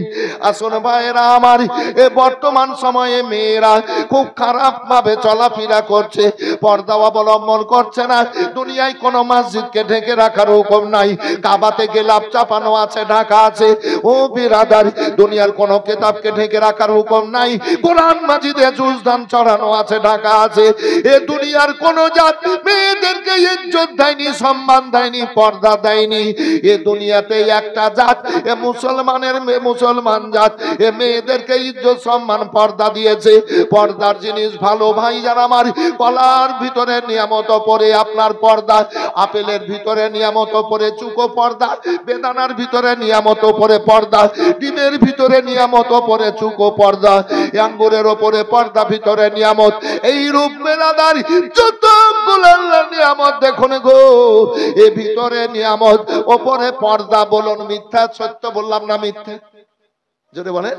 আসুন ভাইরা আমার, এ বর্তমান সময়ে মেয়েরা খুব খারাপ ভাবে চলাফেরা করছে, পর্দা অবলম্বন করছে না। দুনিয়ায় কোনো মসজিদকে ঢেকে রাখার হুকুম নাই, কাবাতে গেলাপ চাপানো আছে, ঢাকা আছে। ও বিরাদার, দুনিয়ার কোনো কিতাবকে ঢেকে রাখার হুকুম নাই, কোরআন মাজিদে জুজদান চড়ানো আছে, ঢাকা আছে। এ দুনিয়ার কোন জাত মেয়েদেরকে ইজ্জত দেয়নি, সম্মান দেয়নি, পর্দা দেয়নি। এ দুনিয়াতে একটা জাত, এ মুসলমানের মেয়ে, মুসলমান জাত, এ মেয়েদেরকে ইজ্জত সম্মান পর্দা দিয়েছে। পর্দার জিনিস ভালো ভাই যারা আমার, কলার ভিতরে নিয়ামত পরে আপনার পর্দা, আপেলের ভিতরে নিয়ামত পরে চুকো পর্দা, বেদানার ভিতরে নিয়ামত পরে পর্দা, ডিমের ভিতরে নিয়ামত পরে চুকো পর্দা, আঙ্গুরের ওপরে পর্দা, ভিতরে নিয়ামত। এই রূপ বেরাদার যতগুলো নিয়ামত দেখুন গো, এ ভিতরে নিয়ামত, ওপরে পর্দা। বলুন মিথ্যা সত্য বললাম না মিথ্যা? যদি বলে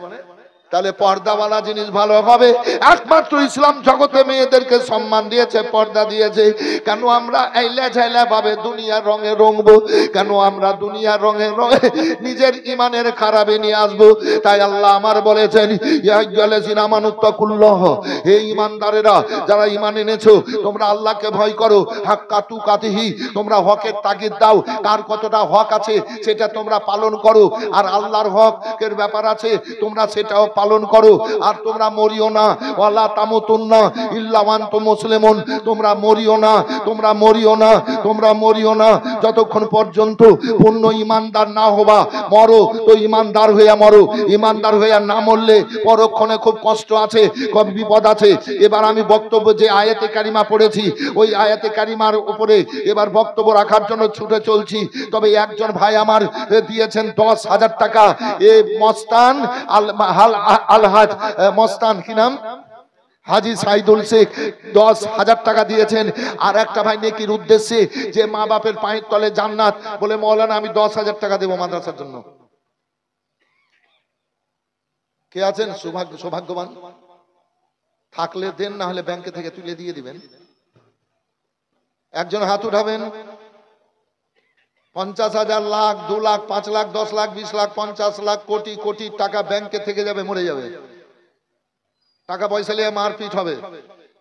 তাহলে পর্দাওয়ালা জিনিস ভালো হবে। একমাত্র ইসলাম জগতে মেয়েদেরকে সম্মান দিয়েছে, পর্দা দিয়েছে। কেন আমরা আইলা ঝাইলা ভাবে দুনিয়ার রঙে রঙবো? কেন আমরা দুনিয়ার রঙে রঙে নিজের ইমানের খারাপে নিয়ে আসবো? তাই আল্লাহ আমার বলেছেন, ইয়া আইয়ুহাল্লাযীনা আমানুত্তাকুল্লাহ, হে ঈমানদারেরা যারা ঈমান এনেছো, তোমরা আল্লাহকে ভয় করো, হাক্কা তুকাতিহি, তোমরা হকের তাগিদ দাও। কার কতটা হক আছে সেটা তোমরা পালন করো, আর আল্লাহর হকের ব্যাপার আছে তোমরা সেটাও পালন করো। আর তোমরা মরিও না, ওয়ালা তামুতুন্না ইল্লা ওয়া আনতুম মুসলিমুন, তোমরা মরিও না, তোমরা মরিও না, তোমরা মরিও না যতক্ষণ পর্যন্ত পূর্ণ ঈমানদার না হবা। মরো তো ঈমানদার হইয়া মরো, ঈমানদার হইয়া না মরলে পরক্ষণে খুব কষ্ট আছে, খুব বিপদ আছে। এবার আমি বক্তব্য যে আয়াতে কারিমা পড়েছি, ওই আয়াতে কারিমার উপরে এবার বক্তব্য রাখার জন্য ছুটে চলছি। তবে একজন ভাই আমার দিয়েছেন 10,000 টাকা। এ মস্তান আলহাজ মস্তান, কি নাম, হাজি সাইদুল শেখ, 10,000 টাকা দিয়েছেন। আর একটা ভাই নেকির উদ্দেশ্যে, যে মা বাপের পায়ের তলে জান্নাত, বলে মৌলানা আমি 10,000 টাকা দেবো মাদ্রাসার জন্য। কে আছেন সৌভাগ্যবান? থাকলে দেন, না হলে ব্যাংকে থেকে তুলে দিয়ে দিবেন। একজন হাত উঠাবেন। 50,000, লাখ, 2 লাখ, 5 লাখ, 10 লাখ, 20 লাখ, 50 লাখ, কোটি কোটি টাকা ব্যাংকে থেকে যাবে, মরে যাবে। টাকা পয়সা নিয়ে মারপিট হবে।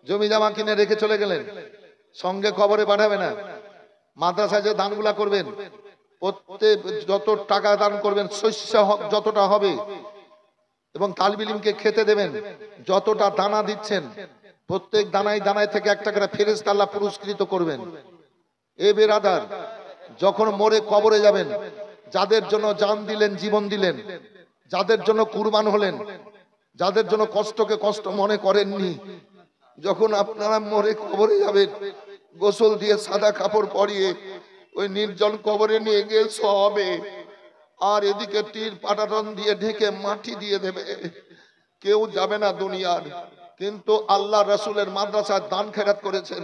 জমি জামা কিনে রেখে চলে গেলেন, সঙ্গে খবরে পাঠাবে না। মাদ্রাসায় যে দানগুলা করবেন, প্রত্যেক যত টাকা দান করবেন, শস্য যতটা হবে, এবং তালিব ইলমকে খেতে দেবেন, যতটা দানা দিচ্ছেন, প্রত্যেক দানায় দানায় থেকে একটা করে ফেরেশতা আল্লাহ পুরস্কৃত করবেন। এ বেরাদার, যখন মরে কবরে যাবেন, যাদের জন্য জান দিলেন, জীবন দিলেন, যাদের জন্য কুরবান হলেন, যাদের জন্য কষ্টকে কষ্ট মনে করেননি, যখন আপনারা মরে কবরে যাবেন, গোসল দিয়ে সাদা কাপড় পরিয়ে ওই নির্জন কবরে নিয়ে গিয়ে শোয়াবে, আর এদিকে তীর পাটাতন দিয়ে ঢেকে মাটি দিয়ে দেবে। কেউ যাবে না দুনিয়ার। কিন্তু আল্লাহ রাসূলের মাদ্রাসায় দান খেরাত করেছেন,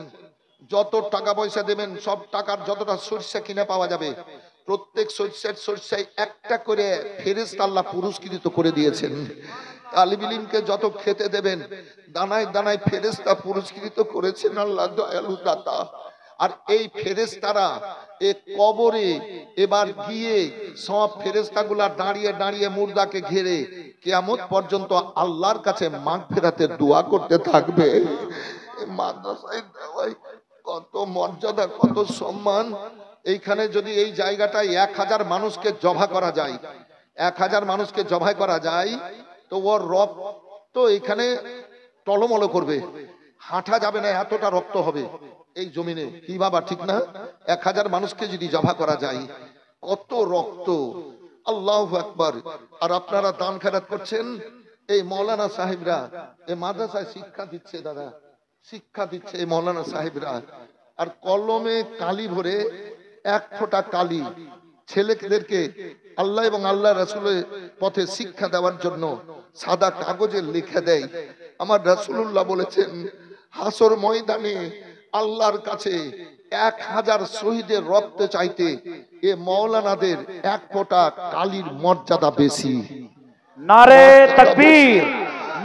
যত টাকা পয়সা দেবেন, সব টাকার যতটা সরষে কিনে পাওয়া যাবে, প্রত্যেক সরষায় একটা করে ফেরেশতা আল্লাহ পুরস্কৃত করে দিয়েছেন। তালিব ইলমকে যত খেতে দেবেন, দানায় দানায় ফেরেশতা পুরস্কৃত করেছেন আল্লাহ দয়ালু দাতা। আর এই ফেরেশতারা এ কবরে এবার গিয়ে সব ফেরেশতাগুলা দাঁড়িয়ে দাঁড়িয়ে মুর্দাকে ঘিরে কিয়ামত পর্যন্ত আল্লাহর কাছে মাগফিরাতের দোয়া করতে থাকবে। মাদ্রাসায় দেওয়ায় কত মর্যাদা, কত সম্মান। এইখানে যদি এই জায়গাটায় 1000 মানুষকে জবাই করা যায়, 1000 মানুষকে জবাই করা যায়, তো ওর রক্ত এখানে টলমল করবে, হাঁটা যাবে না, এতটা রক্ত হবে এই জমিনে। কি বাবা ঠিক না? 1000 মানুষকে যদি জবাই করা যায়, কত রক্ত, আল্লাহু আকবার। আর আপনারা দান খেরাত করছেন, এই মৌলানা সাহেবরা এই মাদ্রাসায় শিক্ষা দিচ্ছে, দাদা শিক্ষা দিচ্ছে এই মৌলানা সাহেবরা। আর কলমে কালি ভরে, এক ফোঁটা কালি ছেলেদেরকে আল্লাহ এবং আল্লাহ রাসূলের পথে শিক্ষা দেওয়ার জন্য সাদা কাগজে লিখে দেয়। আমার রাসূলুল্লাহ বলেছেন, হাসর ময়দানে আল্লাহর কাছে 1000 শহীদের রক্ত চাইতে এ মৌলানাদের এক ফোঁটা কালির মর্যাদা বেশি। নারে তাকবীর,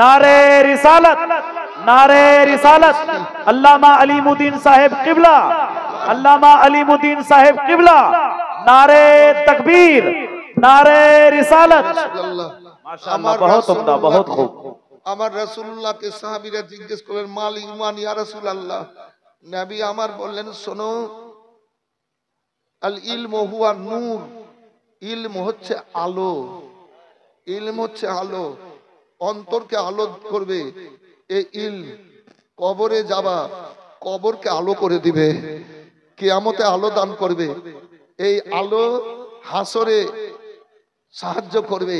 নারে রিসালাত, নারে রিসালাত। আল্লামা আলিমউদ্দিন সাহেব কিবলা, আল্লামা আলিমউদ্দিন সাহেব কিবলা। নারে তাকবীর, নারে রিসালাত। মাশাআল্লাহ, বহুত উমদা, বহুত খুব। আমার রাসূলুল্লাহকে সাহাবীরা জিজ্ঞেস করলেন, মাল ঈমান ইয়া রাসূলুল্লাহ। নবী আমার বললেন, শোনো, আল ইলমু হুয়া নূর, ইলম হচ্ছে আলো, ইলম হচ্ছে আলো, অন্তরকে আলো করবে। এই ইলম কবরে যাবা, কবরকে আলো করে দিবে, কিয়ামতে আলো দান করবে। এই আলো হাসরে সাহায্য করবে,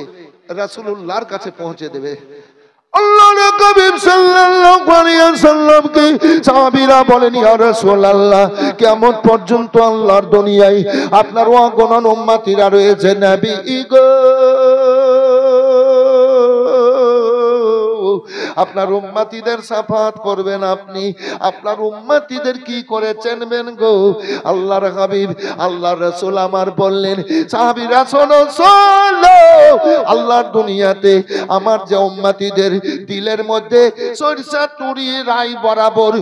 রাসূলুল্লাহর কাছে পৌঁছে দেবে। আল্লাহর হাবিব সাল্লাল্লাহু আলাইহি ওয়াসাল্লামকে সাহাবীরা বলেন, ইয়া রাসূলুল্লাহ, কিয়ামত পর্যন্ত আল্লাহর দুনিয়ায় আপনার অগণন উম্মতিরা রয়েছে, নবী গো, আপনার উম্মতিদের সাফাত করবেন আপনি, আপনার উম্মতিদের কি করে চেনবেন গো? আল্লাহর হাবিব আল্লাহর রাসূল আমার বললেন, সাহাবীরা শোনো শোনো, আল্লাহর দুনিয়াতে আমার যে উম্মতিদের দিলের মধ্যে সরিষা তুরি রাই বরাবর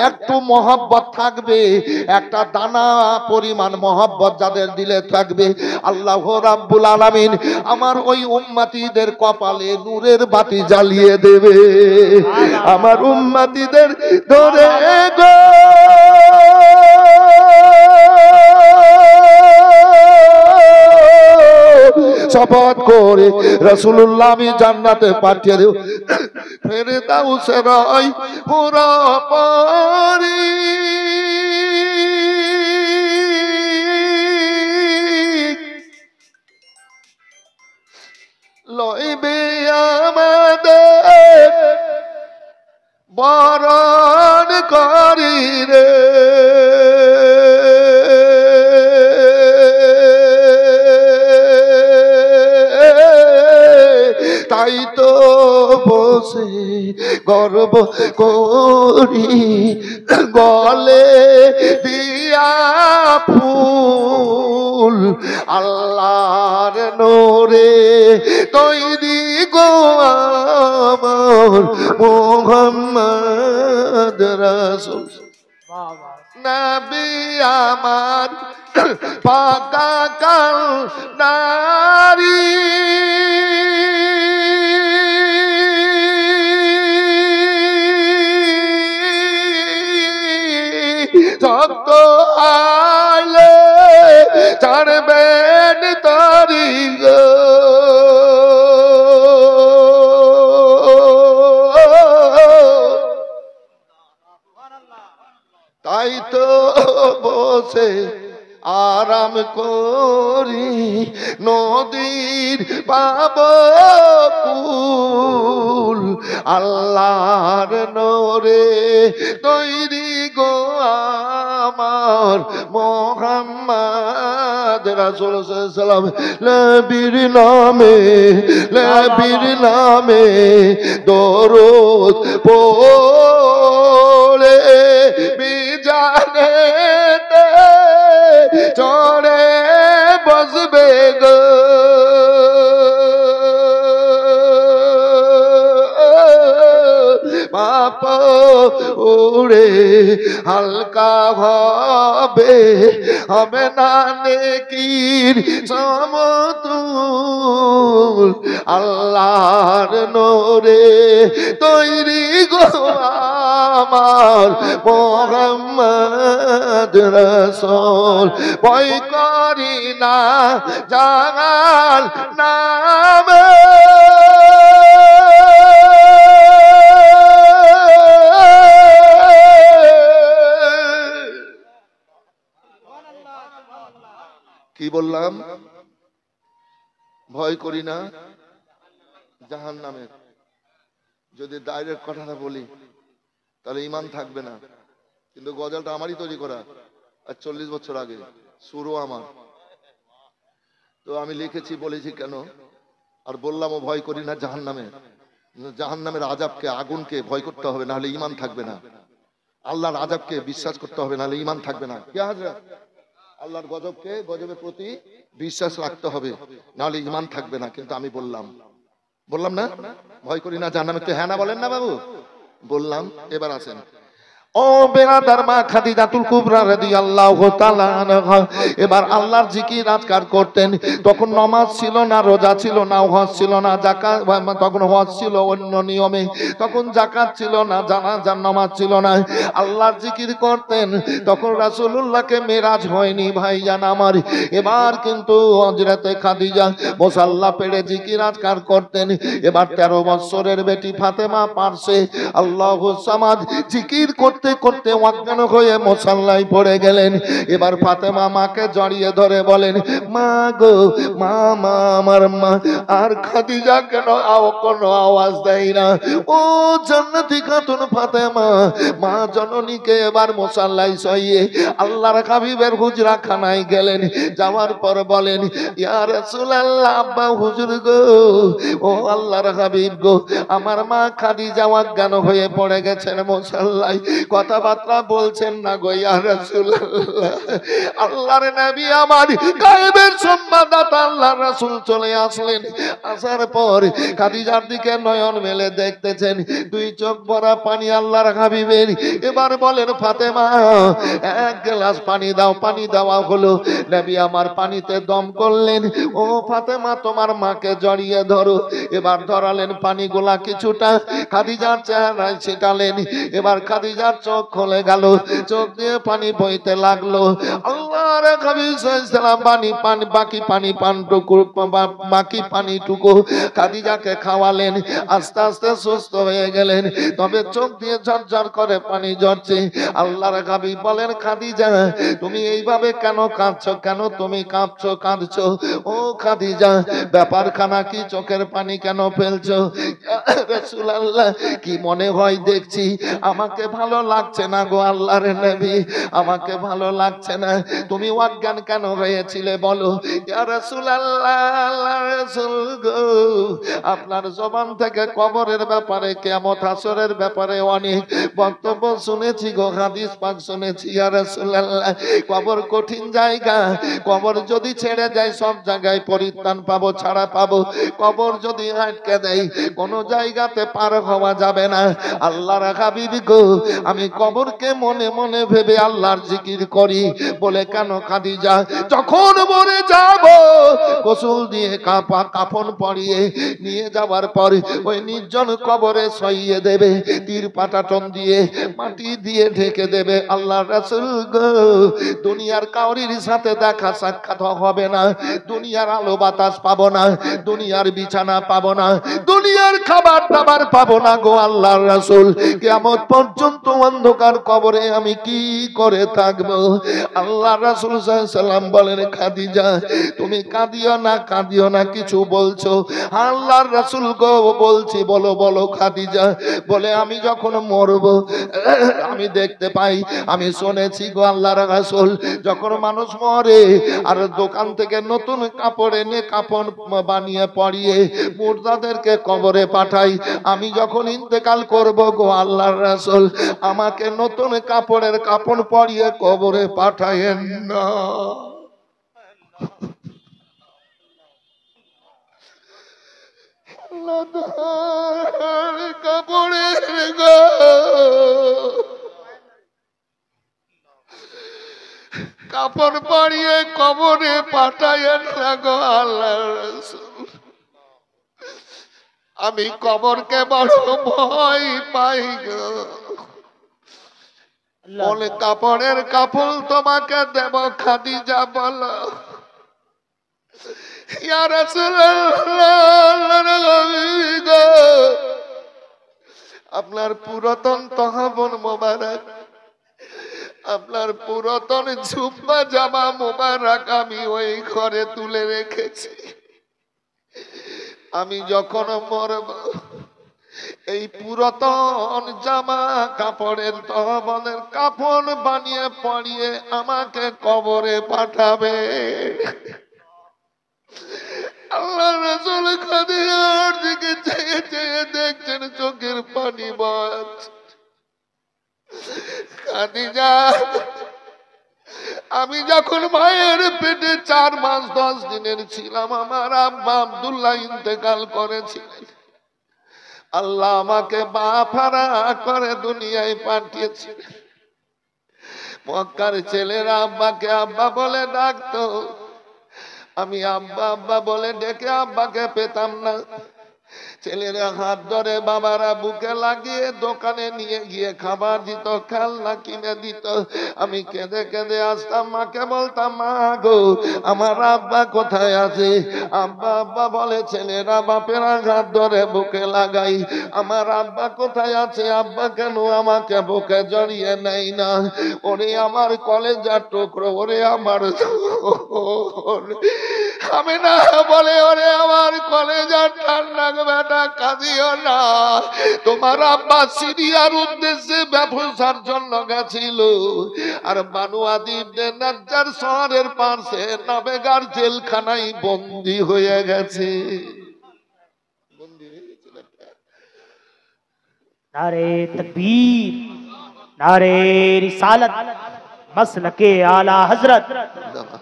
একটু মহব্বত থাকবে, একটা দানা পরিমাণ মহব্বত যাদের দিলে থাকবে, আল্লাহ রাব্বুল আলামিন আমার ওই উম্মতিদের কপালে নূরের বাতি জ্বালিয়ে দেবে। আমার উম্মতিদের ধরে গো শপথ করে রাসূলুল্লাহ আমি জান্নাতে পাঠিয়ে দেব, ফেরদাউসের রাই পুরা পারি লইবে আমাদের বরণ করি রে, তাই তো বসে গর্ব করি গলে দিয়া ফুল, আল্লাহর নূরে তৈরি গো আমার মুহাম্মদ রাসূল, নবী আমার পাকা কাল নারী, শক্ত আলে ছাড়বেন তারি গো, তাই তো বসে আরাম করি নদীর পাব কুল, আল্লাহর নূরে তৈরি গো আমার মুহাম্মদ রাসূল সাল্লাল্লাহু আলাইহি ওয়াসাল্লাম, নবীর নামে, নবীর নামে দরুদ পড়ে বিজানে চড়ে বসবে গো, পাপ উড়ে হালকা হবে, হবে না নেকির সমতুল, আল্লাহর নূরে তৈরি গো আমার মুহাম্মদ রাসূল, ভয় করি না জাহাল নামে, কি বললাম? ভয় করি না জাহান্নামের। যদি ডাইরেক্ট কথাটা বলি তাহলে ঈমান থাকবে না, কিন্তু গজলটা আমারই তৈরি করা, আর 40 বছর আগে, সুরও আমার। তো আমি লিখেছি, বলেছি কেন, আর বললাম ও ভয় করি না জাহান্নামের। জাহান্নামের আযাবকে, আগুনকে ভয় করতে হবে, নাহলে ঈমান থাকবে না। আল্লাহর আযাবকে বিশ্বাস করতে হবে, নাহলে ঈমান থাকবে না। কি হাজরা? আল্লাহর গজবকে, গজবের প্রতি বিশ্বাস রাখতে হবে, নাহলে ঈমান থাকবে না। কিন্তু আমি বললাম না ভয় করি না জাহান্নামে, তো হ্যাঁ না বলেন না বাবু? বললাম। এবার আসেন, ও বেরাদার মা খাদিজাতুল কুবরা রাদিয়াল্লাহু তাআলা আনহা এবার আল্লাহর জিকির আজকার করতেন। তখন নামাজ ছিল না, রোজা ছিল না, হজ ছিল না, যাকাত, তখন হজ ছিল অন্য নিয়মে, তখন যাকাত ছিল না, জানাজার নামাজ ছিল না, আল্লাহর জিকির করতেন। তখন রাসূলুল্লাহকে মেরাজ হয়নি ভাইজান আমার। এবার কিন্তু হযরতে খাদিজা মুসাল্লা পেড়ে জিকির আজকার করতেন। এবার 13 বছরের বেটি ফাতেমা পারছে আল্লাহু সামাদ জিকির করতে করতে অজ্ঞান হয়ে মুসাল্লায় পড়ে গেলেন। এবার ফাতেমা মাকে জড়িয়ে ধরে বলেন, মা গো মা, মা আমার মা। আর খাদিজা কেন কোনো আওয়াজ দেয় না? ও জান্নাতি খাতুন ফাতেমা, মা জননীকে এবার মুসাল্লায় শুইয়ে আল্লাহর হাবিবের হুজরা খানায় গেলেন। যাওয়ার পর বলেন, ইয়া রাসূলুল্লাহ, আব্বা হুজুর গো, ও আল্লাহর হাবিব গো, আমার মা খাদিজা অজ্ঞান হয়ে পড়ে গেছেন মুসাল্লায়, কথাবার্তা বলছেন না গো ইয়া রাসূলুল্লাহ। আল্লাহর নবী আমার গায়েবের সংবাদদাতা আল্লাহর রাসূল চলে আসলেন। আসার পর খাদিজার দিকে নয়ন মেলে দেখতেছেন, দুই চোখ ভরা পানি আল্লাহর হাবিবের। এবার বলেন, ফাতেমা এক গ্লাস পানি দাও। পানি দেওয়া হলো। নবী আমার পানিতে দম করলেন। ও ফাতেমা, তোমার মাকে জড়িয়ে ধরো। এবার ধরালেন, পানিগুলা কিছুটা খাদিজার চেহারায় ছিটালেন। এবার খাদিজার চোখ খুলে গেল, চোখ দিয়ে পানি বইতে লাগলো। আল্লাহর হাবিব সাল্লাল্লাহু আলাইহি ওয়াসাল্লাম বাকি পানিটুকু খাদিজাকে খাওয়ালেন। আস্তে আস্তে সুস্থ হয়ে গেলেন, তবে চোখ দিয়ে ঝরঝর করে পানি ঝরছে। আল্লাহর হাবিব বলেন, খাদিজা তুমি এইভাবে কেন কাঁদছো? কেন তুমি কাঁদছো? ও খাদিজা, ব্যাপারখানা কি? চোখের পানি কেন ফেলছো? রাসূলুল্লাহ, কি মনে হয় দেখছি আমাকে ভালো লাগছে না গো আল্লাহর নবী, আমাকে ভালো লাগছে না। তুমি অজ্ঞান কেন হয়েছিলে বলো? ইয়া রাসূলুল্লাহ, আল্লাহর রাসূল গো, আপনার জবান থেকে কবরের ব্যাপারে, কিয়ামত হাসরের ব্যাপারে অনেক বক্তব্য শুনেছি গো, হাদিস পাক শুনেছি। ইয়া রাসূলুল্লাহ, কবর কঠিন জায়গা। কবর যদি ছেড়ে যায় সব জায়গায় পরিত্রাণ পাবো, ছাড়া পাবো। কবর যদি আটকে দেয় কোন জায়গাতে পার হওয়া যাবে না। আল্লাহর হাবিব গো, আমি কবরকে মনে মনে ভেবে আল্লাহর জিকির করি। বলে কেন খাদিজা, যখন মরে যাব গোসল দিয়ে কাফন পরিয়ে নিয়ে যাওয়ার পর ওই নির্জন কবরে শুইয়ে দেবে, তীর পাটাটন দিয়ে মাটি দিয়ে ঢেকে দেবে। আল্লাহর রাসূল গো, দুনিয়ার কাউরির সাথে দেখা সাক্ষাৎ হবে না, দুনিয়ার আলো বাতাস পাবো না, দুনিয়ার বিছানা পাবো না, দুনিয়ার খাবার দাবার পাবো না গো আল্লাহর রাসূল। কিয়ামত পর্যন্ত অন্ধকার কবরে আমি কি করে থাকবো? আল্লাহর রাসূল সাল্লাল্লাহু আলাইহি ওয়াসাল্লাম বলেন, খাদিজা তুমি কাঁদিও না, কিছু বলছো? আল্লাহর রাসূল গো বলছি, বলো বলো খাদিজা। বলে, আমি যখন মরবো আমি দেখতে পাই, আমি শুনেছি গো আল্লাহর রাসূল, যখন মানুষ মরে আর দোকান থেকে নতুন কাপড় এনে কাপড় বানিয়ে পরিয়ে মুর্দাদেরকে কবরে পাঠাই, আমি যখন ইন্তেকাল করব গো আল্লাহর রাসূল, আমাকে নতুন কাপড়ের কাপড় পরিয়ে কবরে পাঠায়েন না। কাপড়ের কাপড় পরিয়ে কবরে পাঠায়েন না গো আল্লাহর রাসূল, আমি কবরকে বড় ভয় পাই গো। বলে, কাপড়ের কাপড় তোমাকে দেব খাদিজা বলো। ইয়া রাসূলুল্লাহ, আপনার পুরাতন তহবন মোবারক আপনার পুরাতন জুব্বা জামা মোবারক আমি ওই ঘরে তুলে রেখেছি। আমি যখন মরব এই পুরাতন জামা কাপড়ের তহবলের কাফন বানিয়ে পরিয়ে আমাকে কবরে পাঠাবে। আল্লাহ রাসূল খাদিজার দিকে চেয়ে চেয়ে দেখছেন, চোখের পানি বইছে। খাদিজা, আমি যখন মায়ের পেটে 4 মাস 10 দিনের ছিলাম, আমার আব্বা আব্দুল্লাহ ইন্তেকাল করেছিলেন। আল্লাহ আমাকে বাফারা করে দুনিয়ায় পাঠিয়েছিলেন। মক্কার ছেলেরা আব্বাকে আব্বা বলে ডাকতো, আমি আব্বা আব্বা বলে ডেকে আব্বাকে পেতাম না। ছেলেরা হাত ধরে বাবারা বুকে লাগিয়ে দোকানে নিয়ে গিয়ে খাবার দিত, খেলনা কিনে দিত। আমি কেঁদে কেঁদে আসতাম, মাকে বলতাম, মা গো আমার আব্বা কোথায় আছে? আব্বা আব্বা বলে ছেলেরা বাপেরা হাত ধরে বুকে লাগাই, আমার আব্বা কোথায় আছে? আব্বা কেন আমাকে বুকে জড়িয়ে নেই না? ওরে আমার কলেজার টুকরো, ওরে আমার আমি না বলে, ওরে আমার কলেজার ঠান্ডা বেটা কাঁদিও না। তোমার আব্বা সিরিয়ার উদ্দেশ্যে ব্যবসার জন্য গেছিল, আর বানু আদি ইবনে নাজ্জার শহরের পাশে নাবেগার জেলখানায় বন্দী হয়ে গেছে। नारे तकबीर, नारे रिसालत, मसलके आला हजरत,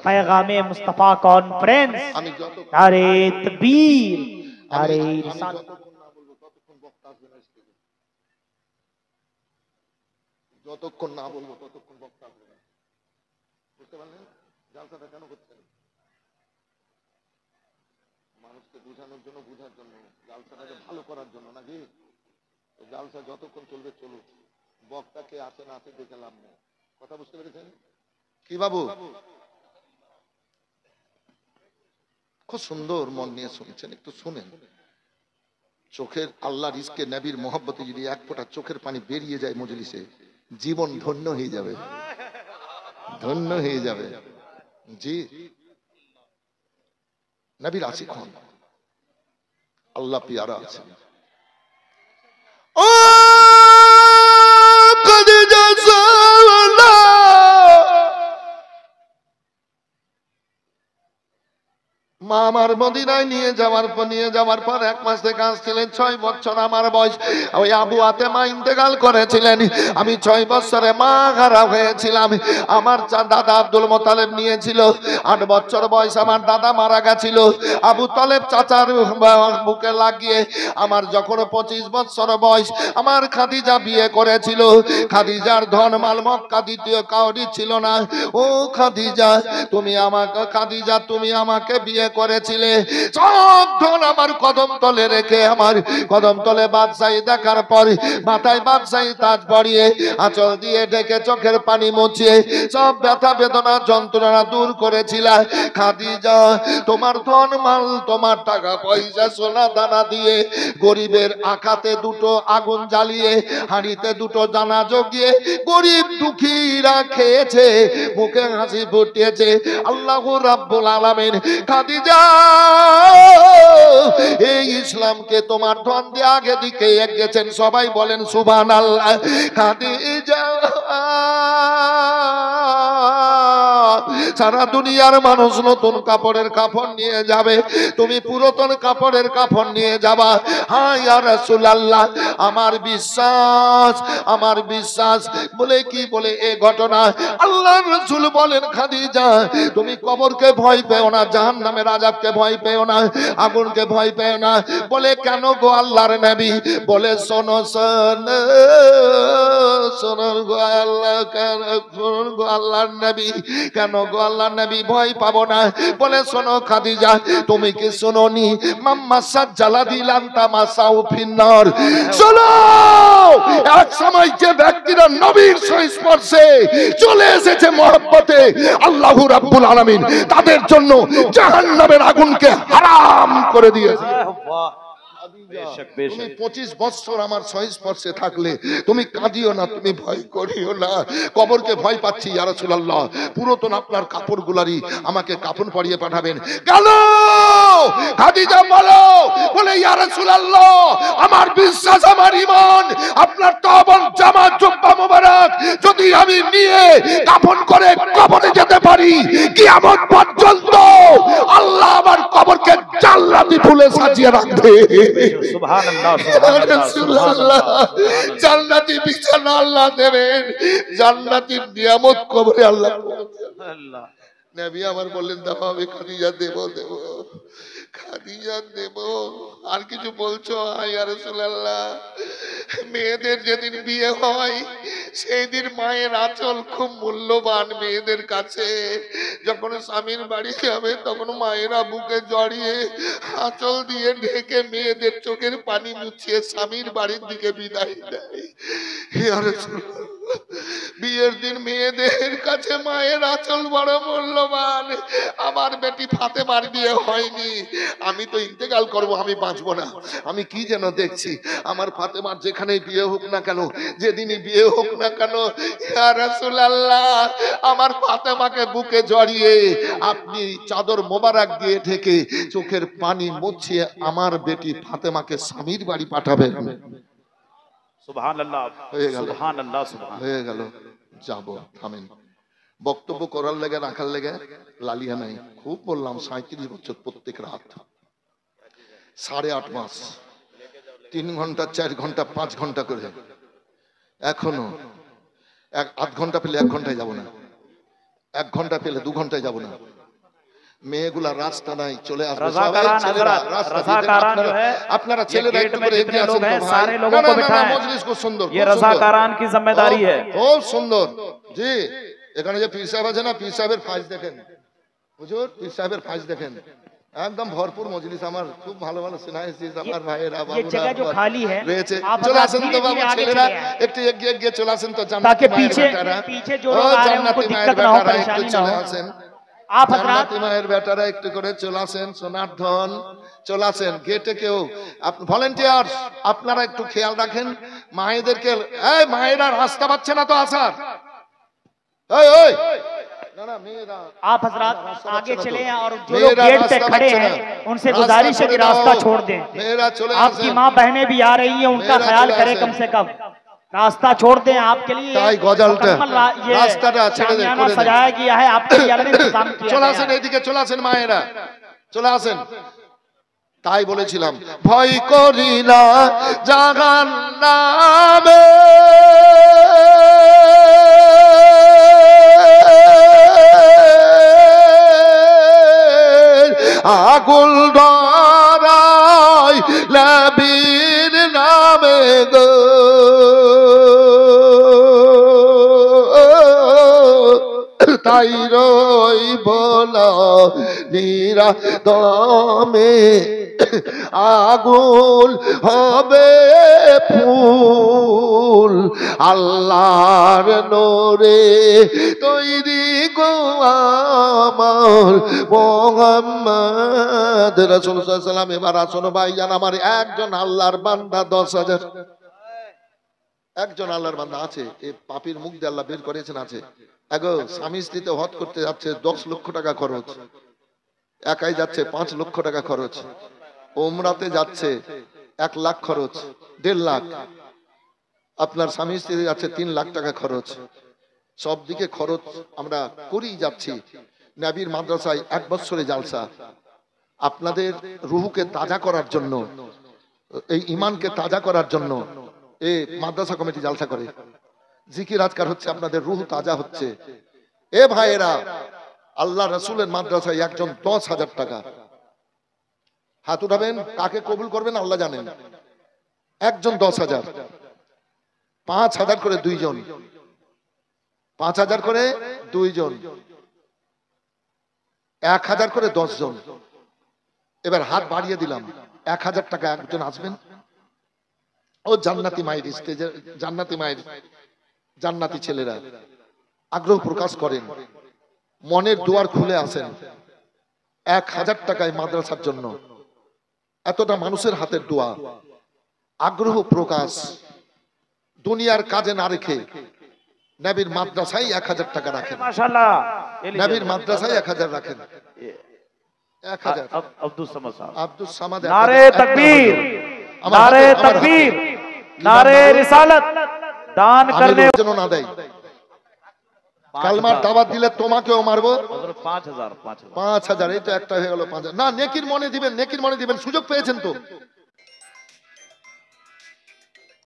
पैगामे मुस्तफा कॉन्फ्रेंस, नारे तकबीर, नारे रिसालत। যতক্ষণ না বলবো ততক্ষণ বক্তা আসবে না। বুঝতে পারলেন জালসাটা কেন করছেন? মানুষকে বোঝানোর জন্য, বোঝার জন্য, জালসাটাকে ভালো করার জন্য নাকি? জালসা যতক্ষণ চলবে চলুক, বক্তাকে আছে না আছে দেখে লাভ নেই। কথা বুঝতে পেরেছেন কি বাবু? খুব সুন্দর মন নিয়ে শুনছেন, একটু শুনেন। চোখের আল্লাহ রিজকে নবীর মহব্বতে যদি এক ফোঁটা চোখের পানি বেরিয়ে যায় মজলিসে, জীবন ধন্য হয়ে যাবে, ধন্য হয়ে যাবে। জি, নবীর আশিক হন, আল্লাহ পিয়ারা আছে। ও খাদিজা সাওয়ালা, মা আমার মদিনায় নিয়ে যাওয়ার পর 1 মাস থেকে আসছিলেন। 6 বছর আমার বয়স। ওই আবু আতেমা ইন্তেকাল করেছিলেন। আমি 6 বছরে মা হারা হয়েছিলাম। আমার দাদা আব্দুল মোতালেব নিয়েছিল। 8 বছর বয়স আমার দাদা মারা গেছিল। আবু তালেব চাচার বুকে লাগিয়ে আমার যখন 25 বছর বয়স, আমার খাদিজা বিয়ে করেছিল। খাদিজার ধন মাল মক্কা দ্বিতীয় কাউরি ছিল না। ও খাদিজা, তুমি আমাকে বিয়ে করেছিলে। সব ধন আমার কদম তলে রেখে, আমার কদম তলে বাদশাহী দেখার পর মাথায় বাদশাহী তাজ পরিয়ে, আঁচল দিয়ে ঢেকে চোখের পানি মুছিয়ে সব ব্যথা বেদনা যন্ত্রণা দূর করেছিল। খাদিজা, তোমার ধন মাল, তোমার টাকা পয়সা সোনা দানা দিয়ে গরিবের আখাতে 2 আগুন জ্বালিয়ে, হাঁড়িতে 2 দানা জগিয়ে গরিব দুঃখীরা খেয়েছে, মুখে হাসি ফুটিয়েছে। আল্লাহু রাব্বুল আলামিন খাদিজা এই ইসলামকে তোমার ধন দিয়ে আগে দিকে এগিয়েছেন। সবাই বলেন সুবহানাল্লাহ। খাদিজা, সারা দুনিয়ার মানুষ নতুন কাপড়ের কাফন নিয়ে যাবে, তুমি পুরাতন কাপড়ের কাফন নিয়ে যাবা। হ্যাঁ ইয়া রাসূলুল্লাহ, আমার বিশ্বাস বলে কি বলে এ ঘটনা আল্লাহর রাসূল বলেন, খাদিজা তুমি কবরকে ভয় পেও না, জাহান্নামের আযাবকে ভয় পেও না, আগুনকে ভয় পেও না। বলে কেন গো আল্লাহর নবী? বলে শোনো গো আল্লাহর নবী, কেন গো আল্লাহর নবী ভয় পাবো না? বলে শোনো খাদিজা, তুমি কি শুনোনি মাম্মা সাজ্জালাদিলান তামাসাউ ফিন্নার? শোনো, এক সময় যে ব্যক্তিরা নবীর সংস্পর্শে চলে এসেছে মহব্বতে, আল্লাহু রাব্বুল আলামিন তাদের জন্য জাহান্নামের আগুনকে হারাম করে দিয়েছে। তুমি 25 বছর আমার সংস্পর্শে থাকলে তুমি কাঁদিও না, তুমি ভয় করিও না। কবরকে ভয় পাচ্ছি ইয়া রাসূলুল্লাহ, পুরাতন আপনার কাপড়গুলারই আমাকে কাফন পরিয়ে পাঠাবেন। গেল খাদিজা বলে ইয়া রাসূলুল্লাহ, আমার বিশ্বাস, আমার ঈমান, আপনার তওবা জামা জুব্বা মোবারক যদি আমি নিয়ে কাফন করে কবরে যেতে পারি, কিয়ামত পর্যন্ত আল্লাহ আমার কবরকে জান্নাতি ফুলে সাজিয়ে রাখবে। সুবহানাল্লাহ, সুবহানাল্লাহ। জান্নাতি বিছানা আল্লাহ দেবেন, জান্নাতি নিয়ামত কবরে আল্লাহ। নবী আমার বললেন দাও, আমি খাদিজা দেব খাদিজা দেব। আর কিছু বলছো? ইয়া রাসূলুল্লাহ, মেয়েদের যেদিন বিয়ে হয় সেই দিন মায়ের আঁচল খুব মূল্যবান মেয়েদের কাছে। যখন স্বামীর বাড়ি যাবে তখন মায়েরা বুকে জড়িয়ে আঁচল দিয়ে ঢেকে মেয়েদের চোখের পানি মুছিয়ে স্বামীর বাড়ির দিকে বিদায় দেয়। ইয়া রাসূলুল্লাহ, বিয়ের দিন মেয়েদের কাছে মায়ের আঁচল বড় মূল্যবান। আমার বেটি ফাতেমার বিয়ে হয়নি, আমি তো ইন্তেকাল করব, আমি বাঁচবো না। আমি কি যেন দেখছি, আমার ফাতেমার যেখানে বিয়ে হোক না কেন, যেদিনই বিয়ে হোক না কেন, ইয়া রাসূলুল্লাহ, আমার ফাতেমাকে বুকে জড়িয়ে আপনি চাদর মোবারক দিয়ে ঢেকে চোখের পানি মুছিয়ে আমার বেটি ফাতেমাকে স্বামীর বাড়ি পাঠাবেন। সুবহানাল্লাহ, সুবহানাল্লাহ, সুবহানাল্লাহ। হয়ে গেল, যাব। থামেন, বক্তব্য করার লেগে রাখার লেগে লালিয়া নাই। খুব বললাম, 37 বছর প্রত্যেক রাত 8.5 মাস 3 ঘন্টা 4 ঘন্টা 5 ঘন্টা করে, এখনো 1/2 ঘন্টা পেলে 1 ঘন্টায় যাব না, 1 ঘন্টা পেলে 2 ঘন্টায় যাব না। মেয়েগুলা রাস্তা নাই, চলে আসবে। আপনারা ছেলেরা একটু করে এগিয়ে আসেন। सारे लोगों को बिठाएं। মজলিস খুব সুন্দর, ये रज़ाकारान की जिम्मेदारी है। খুব সুন্দর। জি, এখানে যে পীর সাহেব আছে না, পীর সাহেবের ফাইজ দেখেন হুজুর, পীর সাহেবের ফাইজ দেখেন, একদম ভরপুর মজলিস। আমার খুব ভালো ভালো শোনাইছি আমার ভাইয়েরা বাবুরা রয়েছে। চলে আসেন তো বাবু, ছেলেরা একটু এগিয়ে এগিয়ে চলে আসেন তো। ताकि पीछे जो लोग आ रहे हैं उनको दिक्कत ना हो, परेशानी ना हो। आप हजरात মায়ের বেটারা একটু করে চলে আসেন, সোনার ধন চলে আসেন। গেটে কেউ ভলেন্টিয়ার আপনারা একটু খেয়াল রাখেন মায়েদেরকে। এই মায়েরা রাস্তা পাচ্ছে না তো আসার। এই आप हजरात आगे चले और जो लोग गेट पे खड़े हैं उनसे गुजारिश है कि रास्ता छोड़ दें। आपकी माँ बहनें भी आ रही हैं, उनका ख्याल करें, कम से कम रास्ता छोड़ दें। आपके लिए सजाया गया है, आपके लिए अलग इंतजाम किया চলে আসেন, এইদিকে চলে আসেন মায়েরা, চলে আসেন। তাই বলেছিলাম, ভয় করি না জাহান্নামে, আগুন ধরাই নবীর নামে গো, তাই রই বলা নিরা দমে, আগুন হবে ফুল আল্লাহর নূরে তৈরি গো আমার মুহাম্মদ রাসূলুল্লাহ সাল্লাল্লাহু আলাইহি ওয়াসাল্লাম। এবার আসুন ভাইজান, আমার একজন আল্লাহর বান্দা 10,000, একজন আল্লাহর বান্দা আছে, এই পাপীর মুখ দিয়ে আল্লাহ বের করেছেন, আছে। এগো স্বামী স্ত্রীতে হজ করতে যাচ্ছে, 10 লক্ষ টাকা খরচ, একাই যাচ্ছে 5 লক্ষ টাকা খরচ, ওমরাতে যাচ্ছে 1 লাখ খরচ, 1.5 লাখ। আপনার স্বামী স্ত্রী যাচ্ছে 3 লাখ টাকা খরচ। সব দিকে খরচ আমরা করেই যাচ্ছি। নবীর মাদ্রাসায় 1 বছরে জালসা, আপনাদের রুহকে তাজা করার জন্য, এই ঈমানকে তাজা করার জন্য এই মাদ্রাসা কমিটি জালসা করে। জিকির আজকার হচ্ছে, আপনাদের রুহ তাজা হচ্ছে। এ ভাইয়েরা, আল্লাহ রাসূলের মাদ্রাসায় একজন 10,000 টাকা, হাত উঠাবেন, কাকে কবুল করবেন আল্লাহ জানেন। একজন 10,000, 5,000 করে 2 জন, 5,000 করে 2 জন, 1,000 করে 10 জন। এবার হাত বাড়িয়ে দিলাম, 1,000 টাকা একজন আসবেন। ও জান্নাতি মায়ের স্টেজে, জান্নাতি মায়ের জান্নাতি ছেলেরা আগ্রহ প্রকাশ করেন, মনের দুয়ার খুলে আসেন। 1,000 টাকায় মাদ্রাসার জন্য এতটা মানুষের হাতের দোয়া, আগ্রহ প্রকাশ, দুনিয়ার কাজে না রেখে নবীর মাদ্রাসায় 1000 টাকা রাখেন। মাশাআল্লাহ, নবীর মাদ্রাসায় 1000 রাখেন। 1000 আব্দুল সামাদ সাহেব, আব্দুল সামাদ। নারে তাকবীর, নারে তাকবীর, নারে রিসালাত। দান করনে যেন না দেয়। কালমার দাওয়াত দিলে তোমাকেও মারবো। 5000 5000, এই তো একটা হয়ে গেল 5000। না, নেকির মনে দিবেন, নেকির মনে দিবেন। সুযোগ পেয়েছেন তো,